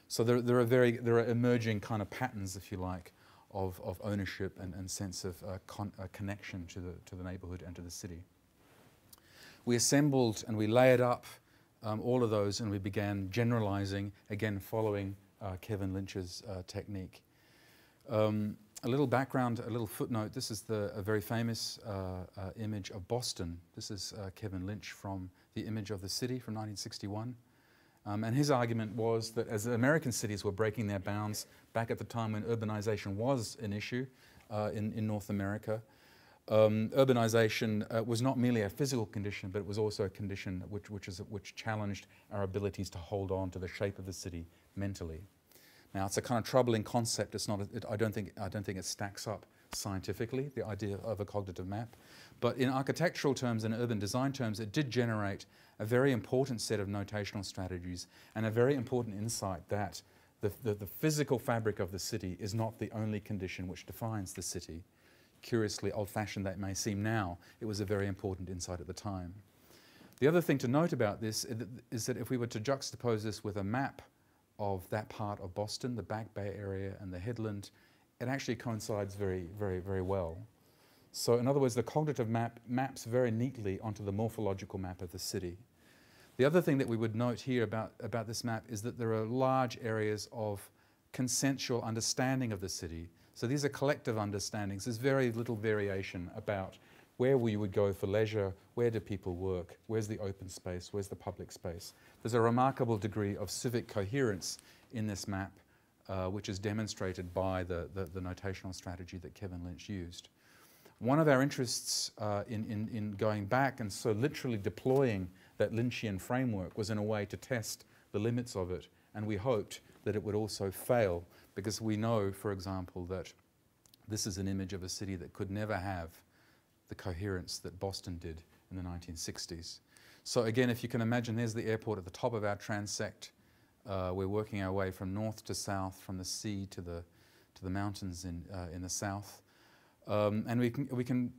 So there are emerging kind of patterns, if you like, of ownership and sense of connection to the neighbourhood and to the city. We assembled and we layered up all of those, and we began generalising, again following Kevin Lynch's technique. A little background, a little footnote. This is a very famous image of Boston. This is Kevin Lynch from The Image of the City from 1961. And his argument was that as American cities were breaking their bounds back at the time when urbanization was an issue in North America, urbanization was not merely a physical condition, but it was also a condition which challenged our abilities to hold on to the shape of the city mentally. Now, it's a kind of troubling concept. It's not. I don't think it stacks up scientifically, the idea of a cognitive map. But in architectural terms and urban design terms, it did generate a very important set of notational strategies and a very important insight that the physical fabric of the city is not the only condition which defines the city. Curiously old-fashioned that may seem now, it was a very important insight at the time. The other thing to note about this is that if we were to juxtapose this with a map of that part of Boston, the Back Bay area and the headland, it actually coincides very, very, very well. So in other words, the cognitive map maps very neatly onto the morphological map of the city. The other thing that we would note here about this map is that there are large areas of consensual understanding of the city. So these are collective understandings. There's very little variation about where you would go for leisure, where do people work, where's the open space, where's the public space. There's a remarkable degree of civic coherence in this map, which is demonstrated by the notational strategy that Kevin Lynch used. One of our interests in going back and so literally deploying that Lynchian framework was in a way to test the limits of it, and we hoped that it would also fail, because we know, for example, that this is an image of a city that could never have the coherence that Boston did in the 1960s. So again, if you can imagine, there's the airport at the top of our transect. We're working our way from north to south, from the sea to the mountains in the south. And we can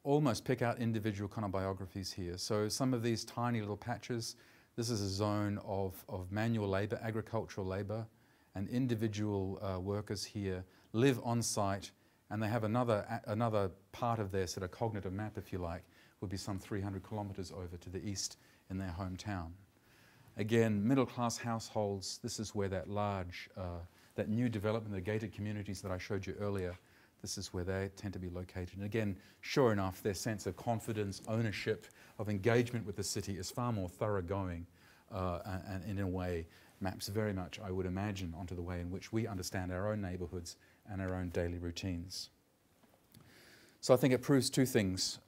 almost pick out individual kind of biographies here. So some of these tiny little patches, this is a zone of manual labour, agricultural labour, and individual workers here live on site, and they have another part of their sort of cognitive map, if you like, would be some 300 kilometres over to the east in their hometown. Again, middle-class households, this is where that large, that new development, the gated communities that I showed you earlier, this is where they tend to be located. And again, sure enough, their sense of confidence, ownership, of engagement with the city is far more thoroughgoing, and in a way maps very much, I would imagine, onto the way in which we understand our own neighbourhoods and our own daily routines. So I think it proves two things.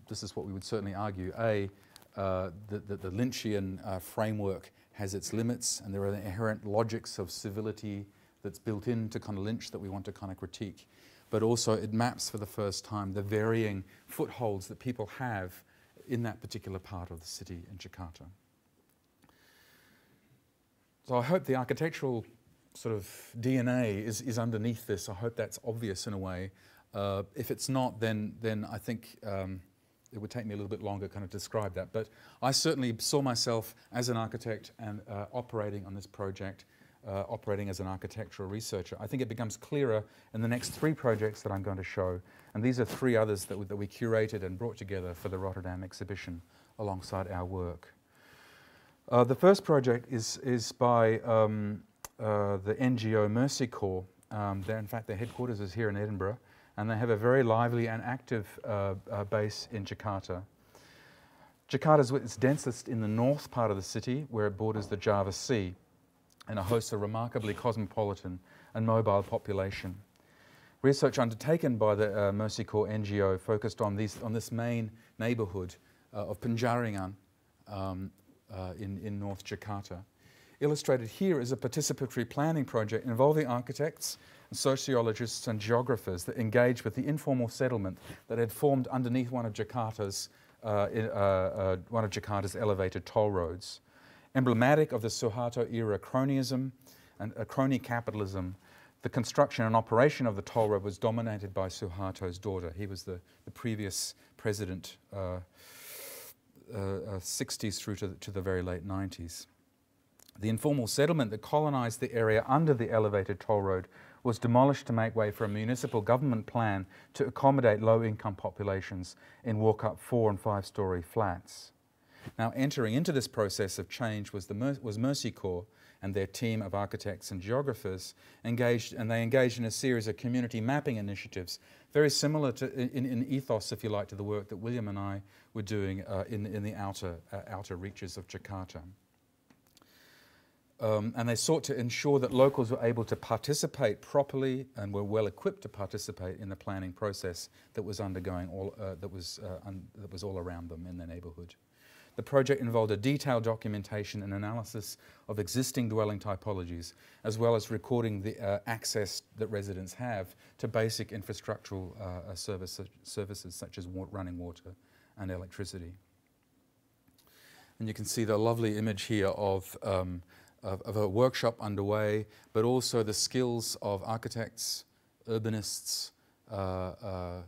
This is what we would certainly argue. A, the Lynchian framework has its limits, and there are the inherent logics of civility that's built into kind of Lynch that we want to kind of critique. But also it maps for the first time the varying footholds that people have in that particular part of the city in Jakarta. So I hope the architectural sort of DNA is underneath this. I hope that's obvious in a way. If it's not, then I think it would take me a little bit longer to kind of describe that. But I certainly saw myself as an architect and operating on this project, operating as an architectural researcher. I think it becomes clearer in the next three projects that I'm going to show. And these are three others that we curated and brought together for the Rotterdam exhibition alongside our work. The first project is by the NGO Mercy Corps. In fact, their headquarters is here in Edinburgh, and they have a very lively and active base in Jakarta. Jakarta is its densest in the north part of the city, where it borders the Java Sea, and it hosts a remarkably cosmopolitan and mobile population. Research undertaken by the Mercy Corps NGO focused on this main neighbourhood of Penjaringan in North Jakarta. Illustrated here is a participatory planning project involving architects, sociologists and geographers that engaged with the informal settlement that had formed underneath one of Jakarta's elevated toll roads. Emblematic of the Suharto-era cronyism and crony capitalism, the construction and operation of the toll road was dominated by Suharto's daughter. He was the previous president, 60s through to the very late 90s. The informal settlement that colonised the area under the elevated toll road was demolished to make way for a municipal government plan to accommodate low-income populations in walk-up 4- and 5-storey flats. Now, entering into this process of change was Mercy Corps and their team of architects and geographers engaged in a series of community mapping initiatives, very similar to, in ethos, if you like, to the work that William and I were doing in the outer reaches of Jakarta. And they sought to ensure that locals were able to participate properly and were well equipped to participate in the planning process that was undergoing that was all around them in their neighbourhood. The project involved a detailed documentation and analysis of existing dwelling typologies, as well as recording the access that residents have to basic infrastructural services such as running water and electricity. And you can see the lovely image here of a workshop underway, but also the skills of architects, urbanists,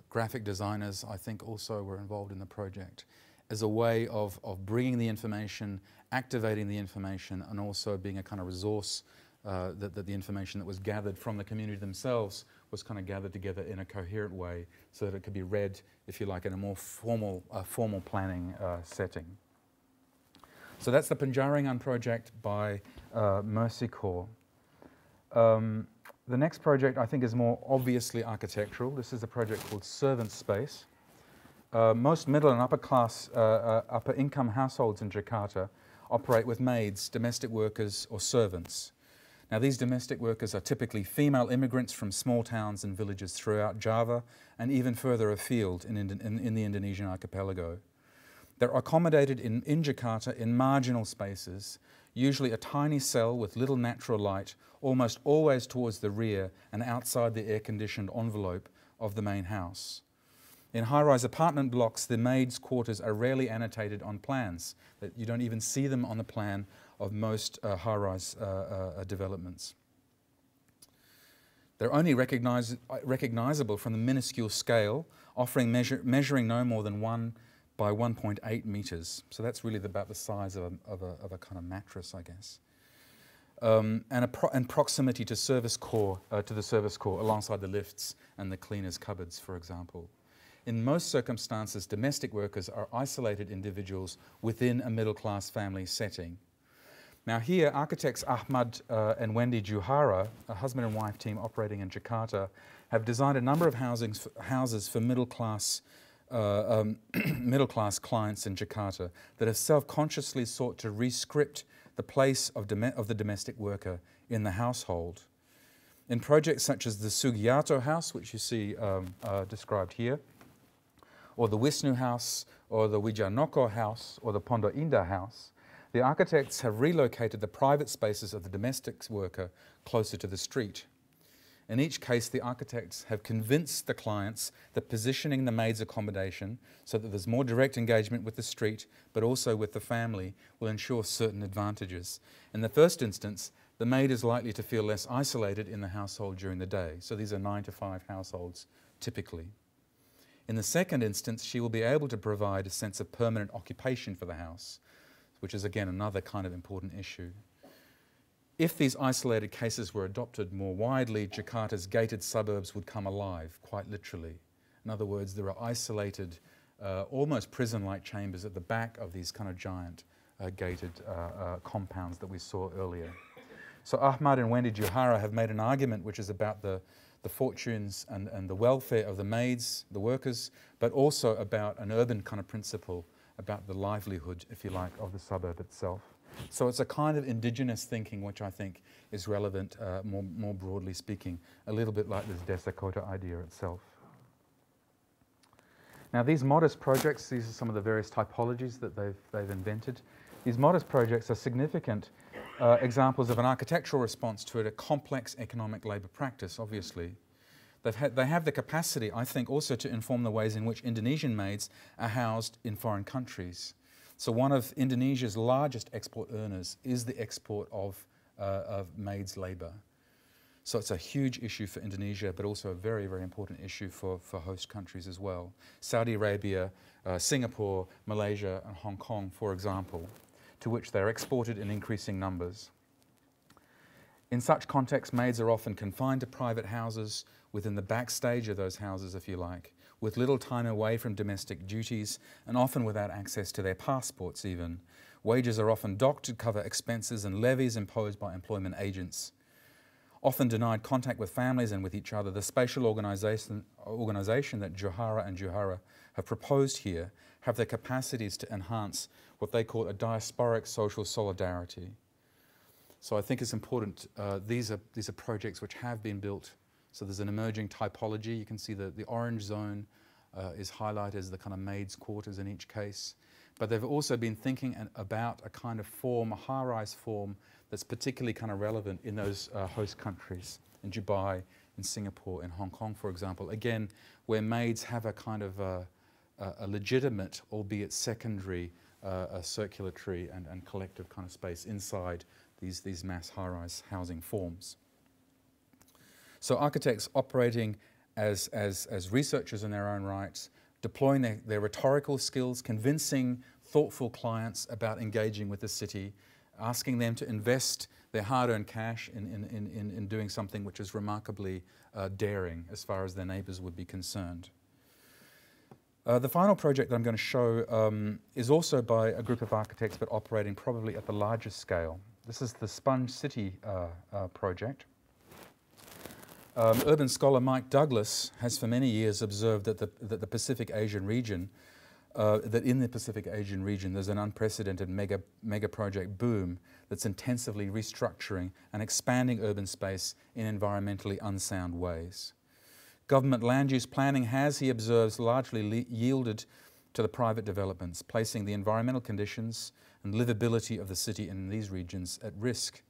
graphic designers, I think also were involved in the project, as a way of bringing the information, activating the information, and also being a kind of resource that the information that was gathered from the community themselves was kind of gathered together in a coherent way so that it could be read, if you like, in a more formal planning setting. So that's the Penjaringan project by Mercy Corps. The next project I think is more obviously architectural. This is a project called Servant Space. most middle and upper income households in Jakarta operate with maids, domestic workers or servants. Now these domestic workers are typically female immigrants from small towns and villages throughout Java and even further afield in the Indonesian archipelago. They're accommodated in Jakarta in marginal spaces, usually a tiny cell with little natural light, almost always towards the rear and outside the air-conditioned envelope of the main house. In high-rise apartment blocks, the maids' quarters are rarely annotated on plans. You don't even see them on the plan of most high-rise developments. They're only recognizable from the minuscule scale, measuring no more than 1 by 1.8 meters. So that's really about the size of a kind of mattress, I guess. And proximity to the service core alongside the lifts and the cleaners' cupboards, for example. In most circumstances, domestic workers are isolated individuals within a middle-class family setting. Now here, architects Ahmad and Wendy Juhara, a husband and wife team operating in Jakarta, have designed a number of houses for middle-class clients in Jakarta that have self-consciously sought to rescript the place of the domestic worker in the household. In projects such as the Sugiarto house, which you see described here, or the Wisnu house, or the Wijanoko house, or the Pondok Indah house, the architects have relocated the private spaces of the domestic worker closer to the street. In each case, the architects have convinced the clients that positioning the maid's accommodation so that there's more direct engagement with the street, but also with the family, will ensure certain advantages. In the first instance, the maid is likely to feel less isolated in the household during the day. So these are 9 to 5 households, typically. In the second instance, she will be able to provide a sense of permanent occupation for the house, which is again another kind of important issue. If these isolated cases were adopted more widely, Jakarta's gated suburbs would come alive, quite literally. In other words, there are isolated, almost prison-like chambers at the back of these kind of giant gated compounds that we saw earlier. So Ahmad and Wendy Juhara have made an argument which is about the fortunes and the welfare of the maids, the workers, but also about an urban kind of principle, about the livelihood, if you like, of the suburb itself. So it's a kind of indigenous thinking which I think is relevant, more broadly speaking, a little bit like this Desakota idea itself. Now these modest projects, these are some of the various typologies that they've invented. These modest projects are significant examples of an architectural response to a complex economic labour practice, obviously. They have the capacity, I think, also to inform the ways in which Indonesian maids are housed in foreign countries. So one of Indonesia's largest export earners is the export of maids' labour. So it's a huge issue for Indonesia, but also a very, very important issue for host countries as well. Saudi Arabia, Singapore, Malaysia and Hong Kong, for example, to which they're exported in increasing numbers. In such contexts, maids are often confined to private houses within the backstage of those houses, if you like, with little time away from domestic duties and often without access to their passports even. Wages are often docked to cover expenses and levies imposed by employment agents. Often denied contact with families and with each other, the spatial organisation that Juhara and Juhara have proposed here have the capacities to enhance what they call a diasporic social solidarity. So I think it's important, these are projects which have been built. So there's an emerging typology. You can see the orange zone is highlighted as the kind of maids' quarters in each case. But they've also been thinking about a kind of form, a high-rise form, that's particularly kind of relevant in those host countries, in Dubai, in Singapore, in Hong Kong, for example. Again, where maids have a kind of a legitimate, albeit secondary, circulatory and collective kind of space inside these mass high-rise housing forms. So architects operating as researchers in their own rights, deploying their rhetorical skills, convincing thoughtful clients about engaging with the city, asking them to invest their hard-earned cash in doing something which is remarkably daring as far as their neighbours would be concerned. The final project that I'm going to show is also by a group of architects, but operating probably at the largest scale. This is the Sponge City project. Urban scholar Mike Douglas has for many years observed that the Pacific Asian region, that in the Pacific Asian region there's an unprecedented mega project boom that's intensively restructuring and expanding urban space in environmentally unsound ways. Government land use planning has, he observes, largely yielded to the private developments, placing the environmental conditions and livability of the city in these regions at risk.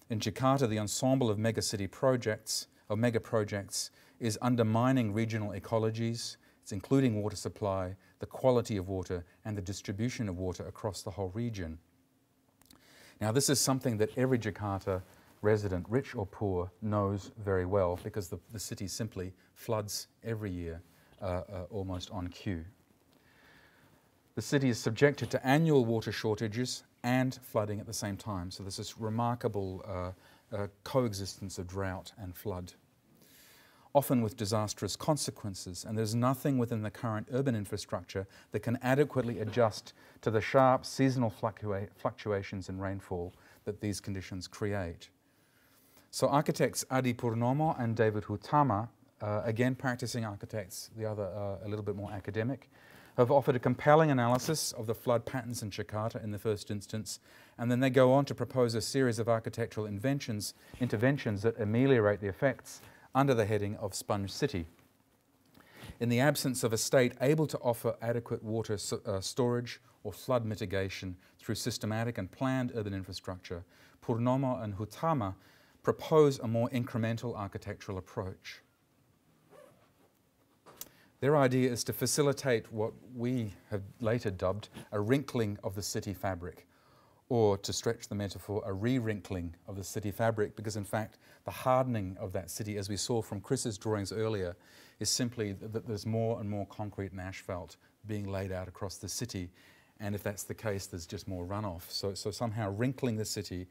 In Jakarta, the ensemble of mega projects is undermining regional ecologies. It's including water supply, the quality of water, and the distribution of water across the whole region. Now, this is something that every Jakarta resident, rich or poor, knows very well, because the city simply floods every year, almost on cue. The city is subjected to annual water shortages and flooding at the same time, so there's this remarkable coexistence of drought and flood, often with disastrous consequences, and there's nothing within the current urban infrastructure that can adequately adjust to the sharp seasonal fluctuations in rainfall that these conditions create. So architects Adi Purnomo and David Hutama, again practicing architects, the other a little bit more academic, have offered a compelling analysis of the flood patterns in Jakarta in the first instance, and then they go on to propose a series of architectural interventions that ameliorate the effects under the heading of Sponge City. In the absence of a state able to offer adequate water storage or flood mitigation through systematic and planned urban infrastructure, Purnomo and Hutama propose a more incremental architectural approach. Their idea is to facilitate what we have later dubbed a wrinkling of the city fabric, or, to stretch the metaphor, a re-wrinkling of the city fabric, because in fact the hardening of that city, as we saw from Chris's drawings earlier, is simply that there's more and more concrete and asphalt being laid out across the city, and if that's the case, there's just more runoff. So somehow wrinkling the city,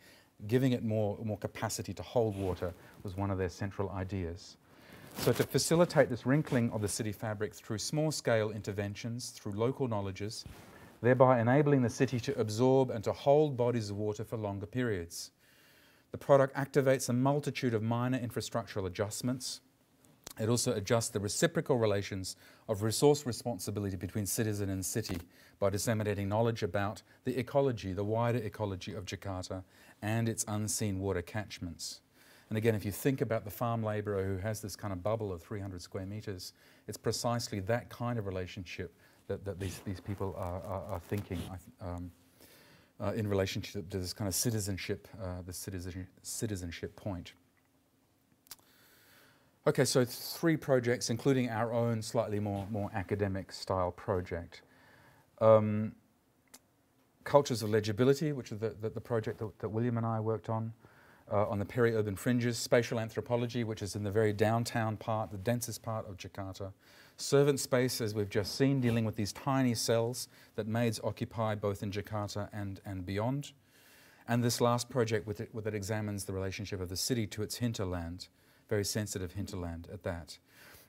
giving it more capacity to hold water, was one of their central ideas. So to facilitate this wrinkling of the city fabric through small-scale interventions, through local knowledges, thereby enabling the city to absorb and to hold bodies of water for longer periods. The product activates a multitude of minor infrastructural adjustments. It also adjusts the reciprocal relations of resource responsibility between citizen and city by disseminating knowledge about the ecology, the wider ecology of Jakarta and its unseen water catchments. And again, if you think about the farm labourer who has this kind of bubble of 300 square metres, it's precisely that kind of relationship that these people are thinking in relationship to this kind of citizenship, citizenship point. Okay, so 3 projects, including our own slightly more academic style project. Cultures of Legibility, which is the project that William and I worked on the peri-urban fringes. Spatial Anthropology, which is in the very downtown part, the densest part of Jakarta. Servant Space, as we've just seen, dealing with these tiny cells that maids occupy both in Jakarta and beyond. And this last project that examines the relationship of the city to its hinterland, very sensitive hinterland at that.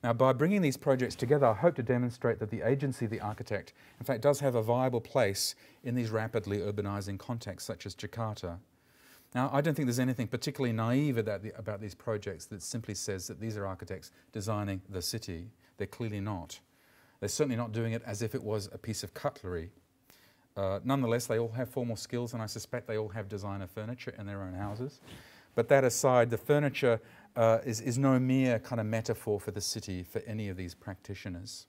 Now, by bringing these projects together, I hope to demonstrate that the agency of the architect, in fact, does have a viable place in these rapidly urbanizing contexts such as Jakarta. Now, I don't think there's anything particularly naive about these projects that simply says that these are architects designing the city. They're clearly not. They're certainly not doing it as if it was a piece of cutlery. Nonetheless, they all have formal skills, and I suspect they all have designer furniture in their own houses. But that aside, the furniture is no mere kind of metaphor for the city for any of these practitioners.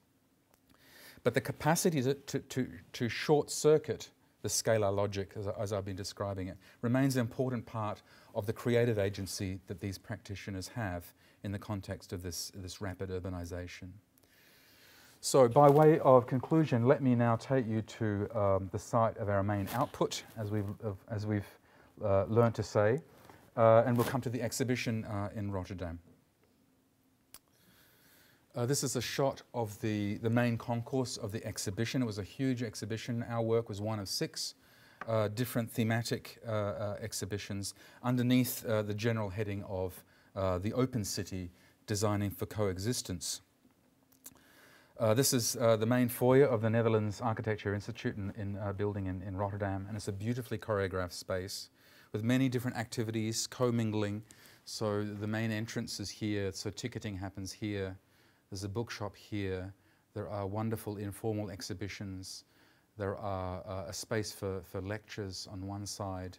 But the capacity to short-circuit the scalar logic, as I've been describing it, remains an important part of the creative agency that these practitioners have in the context of this rapid urbanization. So by way of conclusion, let me now take you to the site of our main output, as we've learned to say, and we'll come to the exhibition in Rotterdam. This is a shot of the main concourse of the exhibition. It was a huge exhibition. Our work was one of 6 different thematic exhibitions underneath the general heading of the Open City, Designing for Coexistence. This is the main foyer of the Netherlands Architecture Institute in a building in Rotterdam, and it's a beautifully choreographed space with many different activities commingling So the main entrance is here, so ticketing happens here. There's a bookshop here. There are wonderful informal exhibitions. There are a space for lectures on one side.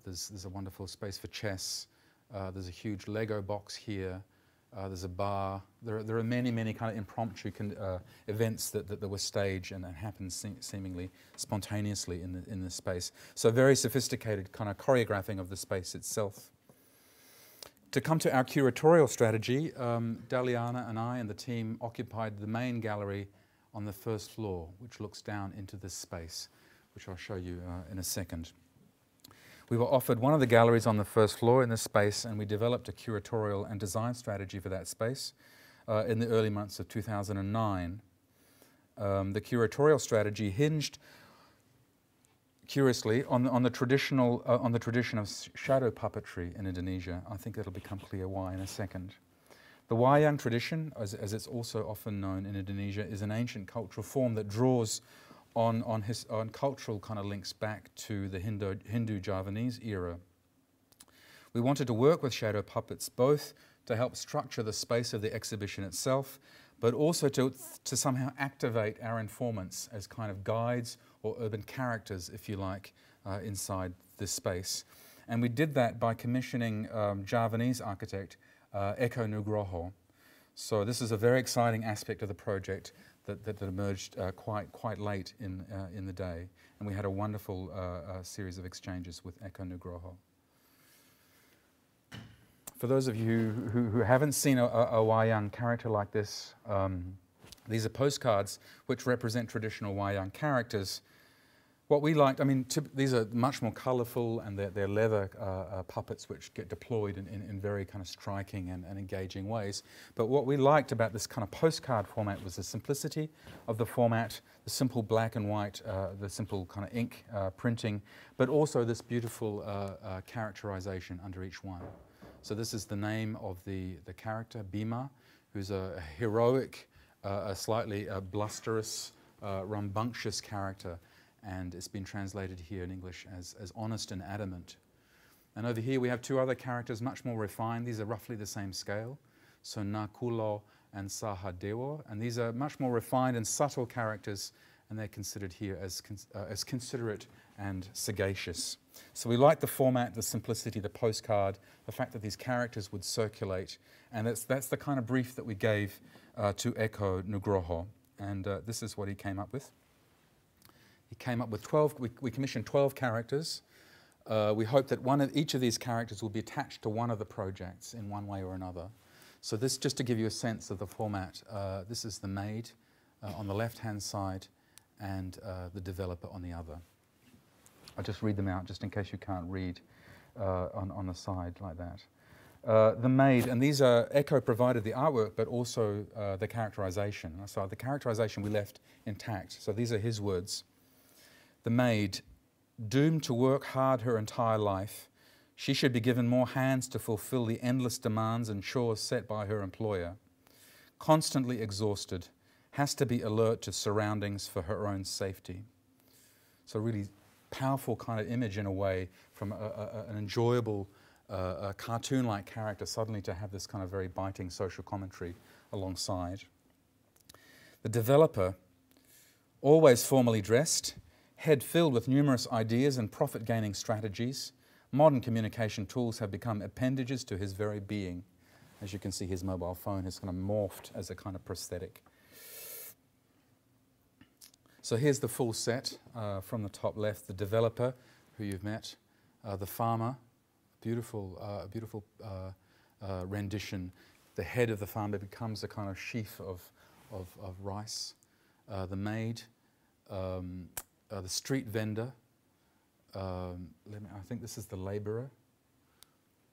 There's a wonderful space for chess. There's a huge Lego box here. There's a bar. There are many kind of impromptu events that were staged and happened seemingly spontaneously in this space. So very sophisticated kind of choreographing of the space itself. To come to our curatorial strategy, Daliana and I and the team occupied the main gallery on the first floor, which looks down into this space, which I'll show you in a second. We were offered one of the galleries on the first floor in this space, and we developed a curatorial and design strategy for that space in the early months of 2009. The curatorial strategy hinged, curiously, on the tradition of shadow puppetry in Indonesia. I think it'll become clear why in a second. The wayang tradition, as it's also often known in Indonesia, is an ancient cultural form that draws on cultural kind of links back to the Hindu-Javanese era. We wanted to work with shadow puppets both to help structure the space of the exhibition itself, but also to somehow activate our informants as kind of guides or urban characters, if you like, inside this space. And we did that by commissioning Javanese architect Eko Nugroho. So this is a very exciting aspect of the project that emerged quite late in the day, and we had a wonderful series of exchanges with Eko Nugroho. For those of you who haven't seen a wayang character like this, these are postcards which represent traditional wayang characters. What we liked, I mean, these are much more colourful, and they're leather puppets which get deployed in very kind of striking and engaging ways. But what we liked about this kind of postcard format was the simplicity of the format, the simple black and white, the simple kind of ink printing, but also this beautiful characterization under each one. So this is the name of the character, Bima, who's a heroic, a slightly blusterous, rambunctious character. And it's been translated here in English as honest and adamant. And over here we have two other characters, much more refined. These are roughly the same scale. So Nakulo and Sahadewa. And these are much more refined and subtle characters, and they're considered here as considerate and sagacious. So we like the format, the simplicity, the postcard, the fact that these characters would circulate. And that's the kind of brief that we gave to Eko Nugroho. And this is what he came up with. He came up with 12, we commissioned 12 characters. We hope that each of these characters will be attached to one of the projects in one way or another. So this, just to give you a sense of the format, this is the maid on the left-hand side and the developer on the other. I'll just read them out just in case you can't read on the side like that. The maid, and these are, Eko provided the artwork, but also the characterization. So the characterization we left intact. So these are his words. The maid, doomed to work hard her entire life, she should be given more hands to fulfill the endless demands and chores set by her employer. Constantly exhausted, has to be alert to surroundings for her own safety. So really powerful kind of image in a way, from an enjoyable cartoon-like character suddenly to have this kind of very biting social commentary alongside. The developer, always formally dressed, head filled with numerous ideas and profit-gaining strategies, modern communication tools have become appendages to his very being. As you can see, his mobile phone has kind of morphed as a kind of prosthetic. So here's the full set from the top left. The developer, who you've met, the farmer, beautiful rendition. The head of the farmer becomes a kind of sheaf of rice. The maid, the street vendor, I think this is the labourer,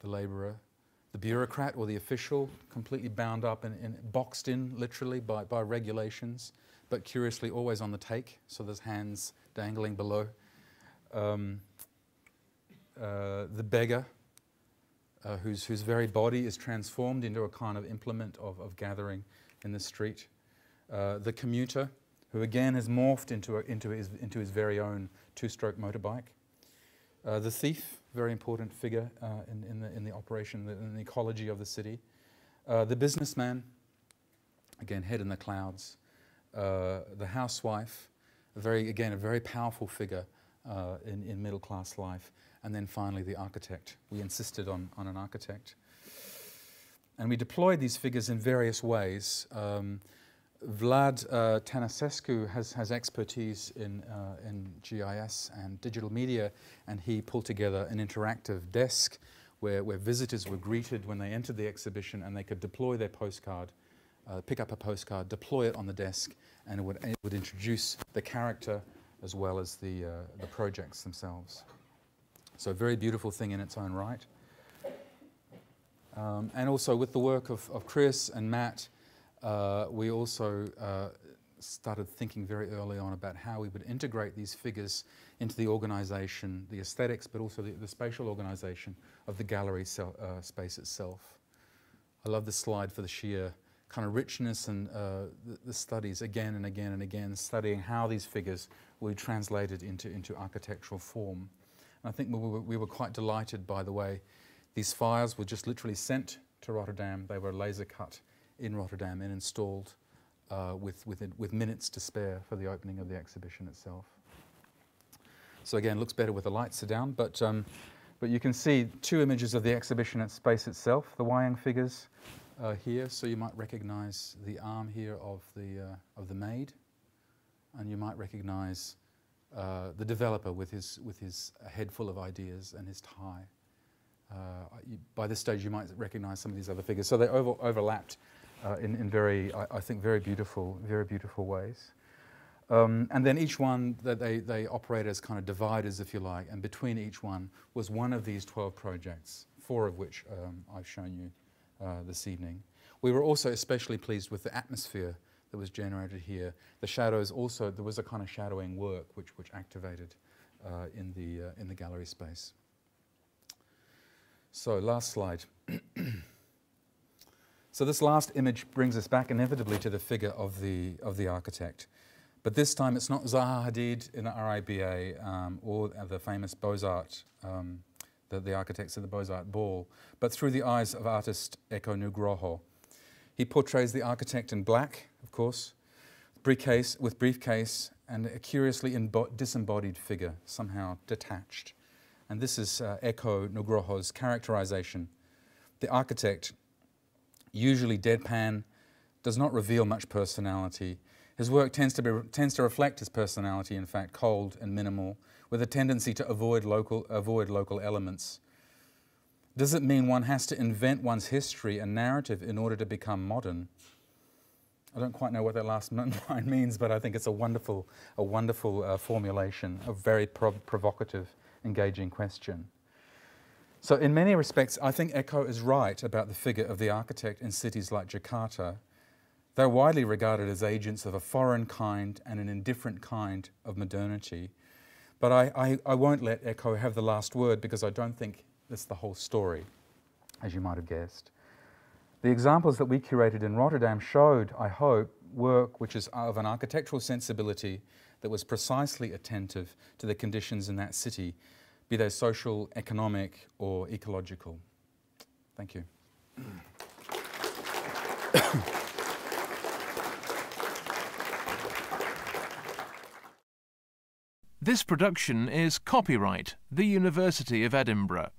the bureaucrat or the official, completely bound up and boxed in literally by regulations, but curiously always on the take, so there's hands dangling below. The beggar, whose very body is transformed into a kind of implement of gathering in the street. The commuter, who again has morphed into his very own two-stroke motorbike. The thief, very important figure in the operation, in the ecology of the city. The businessman, again, head in the clouds. The housewife, a very powerful figure in middle-class life. And then finally the architect. We insisted on an architect. And we deployed these figures in various ways. Vlad Tănăsescu has expertise in GIS and digital media, and he pulled together an interactive desk where visitors were greeted when they entered the exhibition, and they could deploy their postcard, pick up a postcard, deploy it on the desk, and it would introduce the character as well as the projects themselves. So a very beautiful thing in its own right. And also with the work of Chris and Matt, we also started thinking very early on about how we would integrate these figures into the organisation, the aesthetics, but also the spatial organisation of the gallery space itself. I love this slide for the sheer kind of richness and the studies again and again and again, studying how these figures were translated into architectural form. And I think we were quite delighted by the way these files were just literally sent to Rotterdam. They were laser cut in Rotterdam and installed with minutes to spare for the opening of the exhibition itself. So again, looks better with the lights are down, but you can see two images of the exhibition space itself, the Wayang figures here, so you might recognize the arm here of the maid, and you might recognize the developer with his head full of ideas and his tie. By this stage you might recognize some of these other figures. So they overlapped in very, I think, very beautiful ways. And then each one, they operate as kind of dividers, if you like, and between each one was one of these 12 projects, 4 of which I've shown you this evening. We were also especially pleased with the atmosphere that was generated here. The shadows also, there was a kind of shadowing work which activated in the gallery space. So last slide. So this last image brings us back inevitably to the figure of the architect. But this time it's not Zaha Hadid in the RIBA or the famous Beaux-Arts, the architects of the Beaux-Arts ball, but through the eyes of artist Eko Nugroho. He portrays the architect in black, of course, with briefcase and a curiously disembodied figure, somehow detached. And this is Eko Nugroho's characterization. The architect, usually deadpan, does not reveal much personality. His work tends to reflect his personality, in fact, cold and minimal, with a tendency to avoid local elements. Does it mean one has to invent one's history and narrative in order to become modern? I don't quite know what that last line means, but I think it's a wonderful formulation, a very provocative, engaging question. So in many respects, I think Eko is right about the figure of the architect in cities like Jakarta. They're widely regarded as agents of a foreign kind and an indifferent kind of modernity. But I won't let Eko have the last word because I don't think that's the whole story, as you might have guessed. The examples that we curated in Rotterdam showed, I hope, work which is of an architectural sensibility that was precisely attentive to the conditions in that city, be they social, economic, or ecological. Thank you. This production is copyright the University of Edinburgh.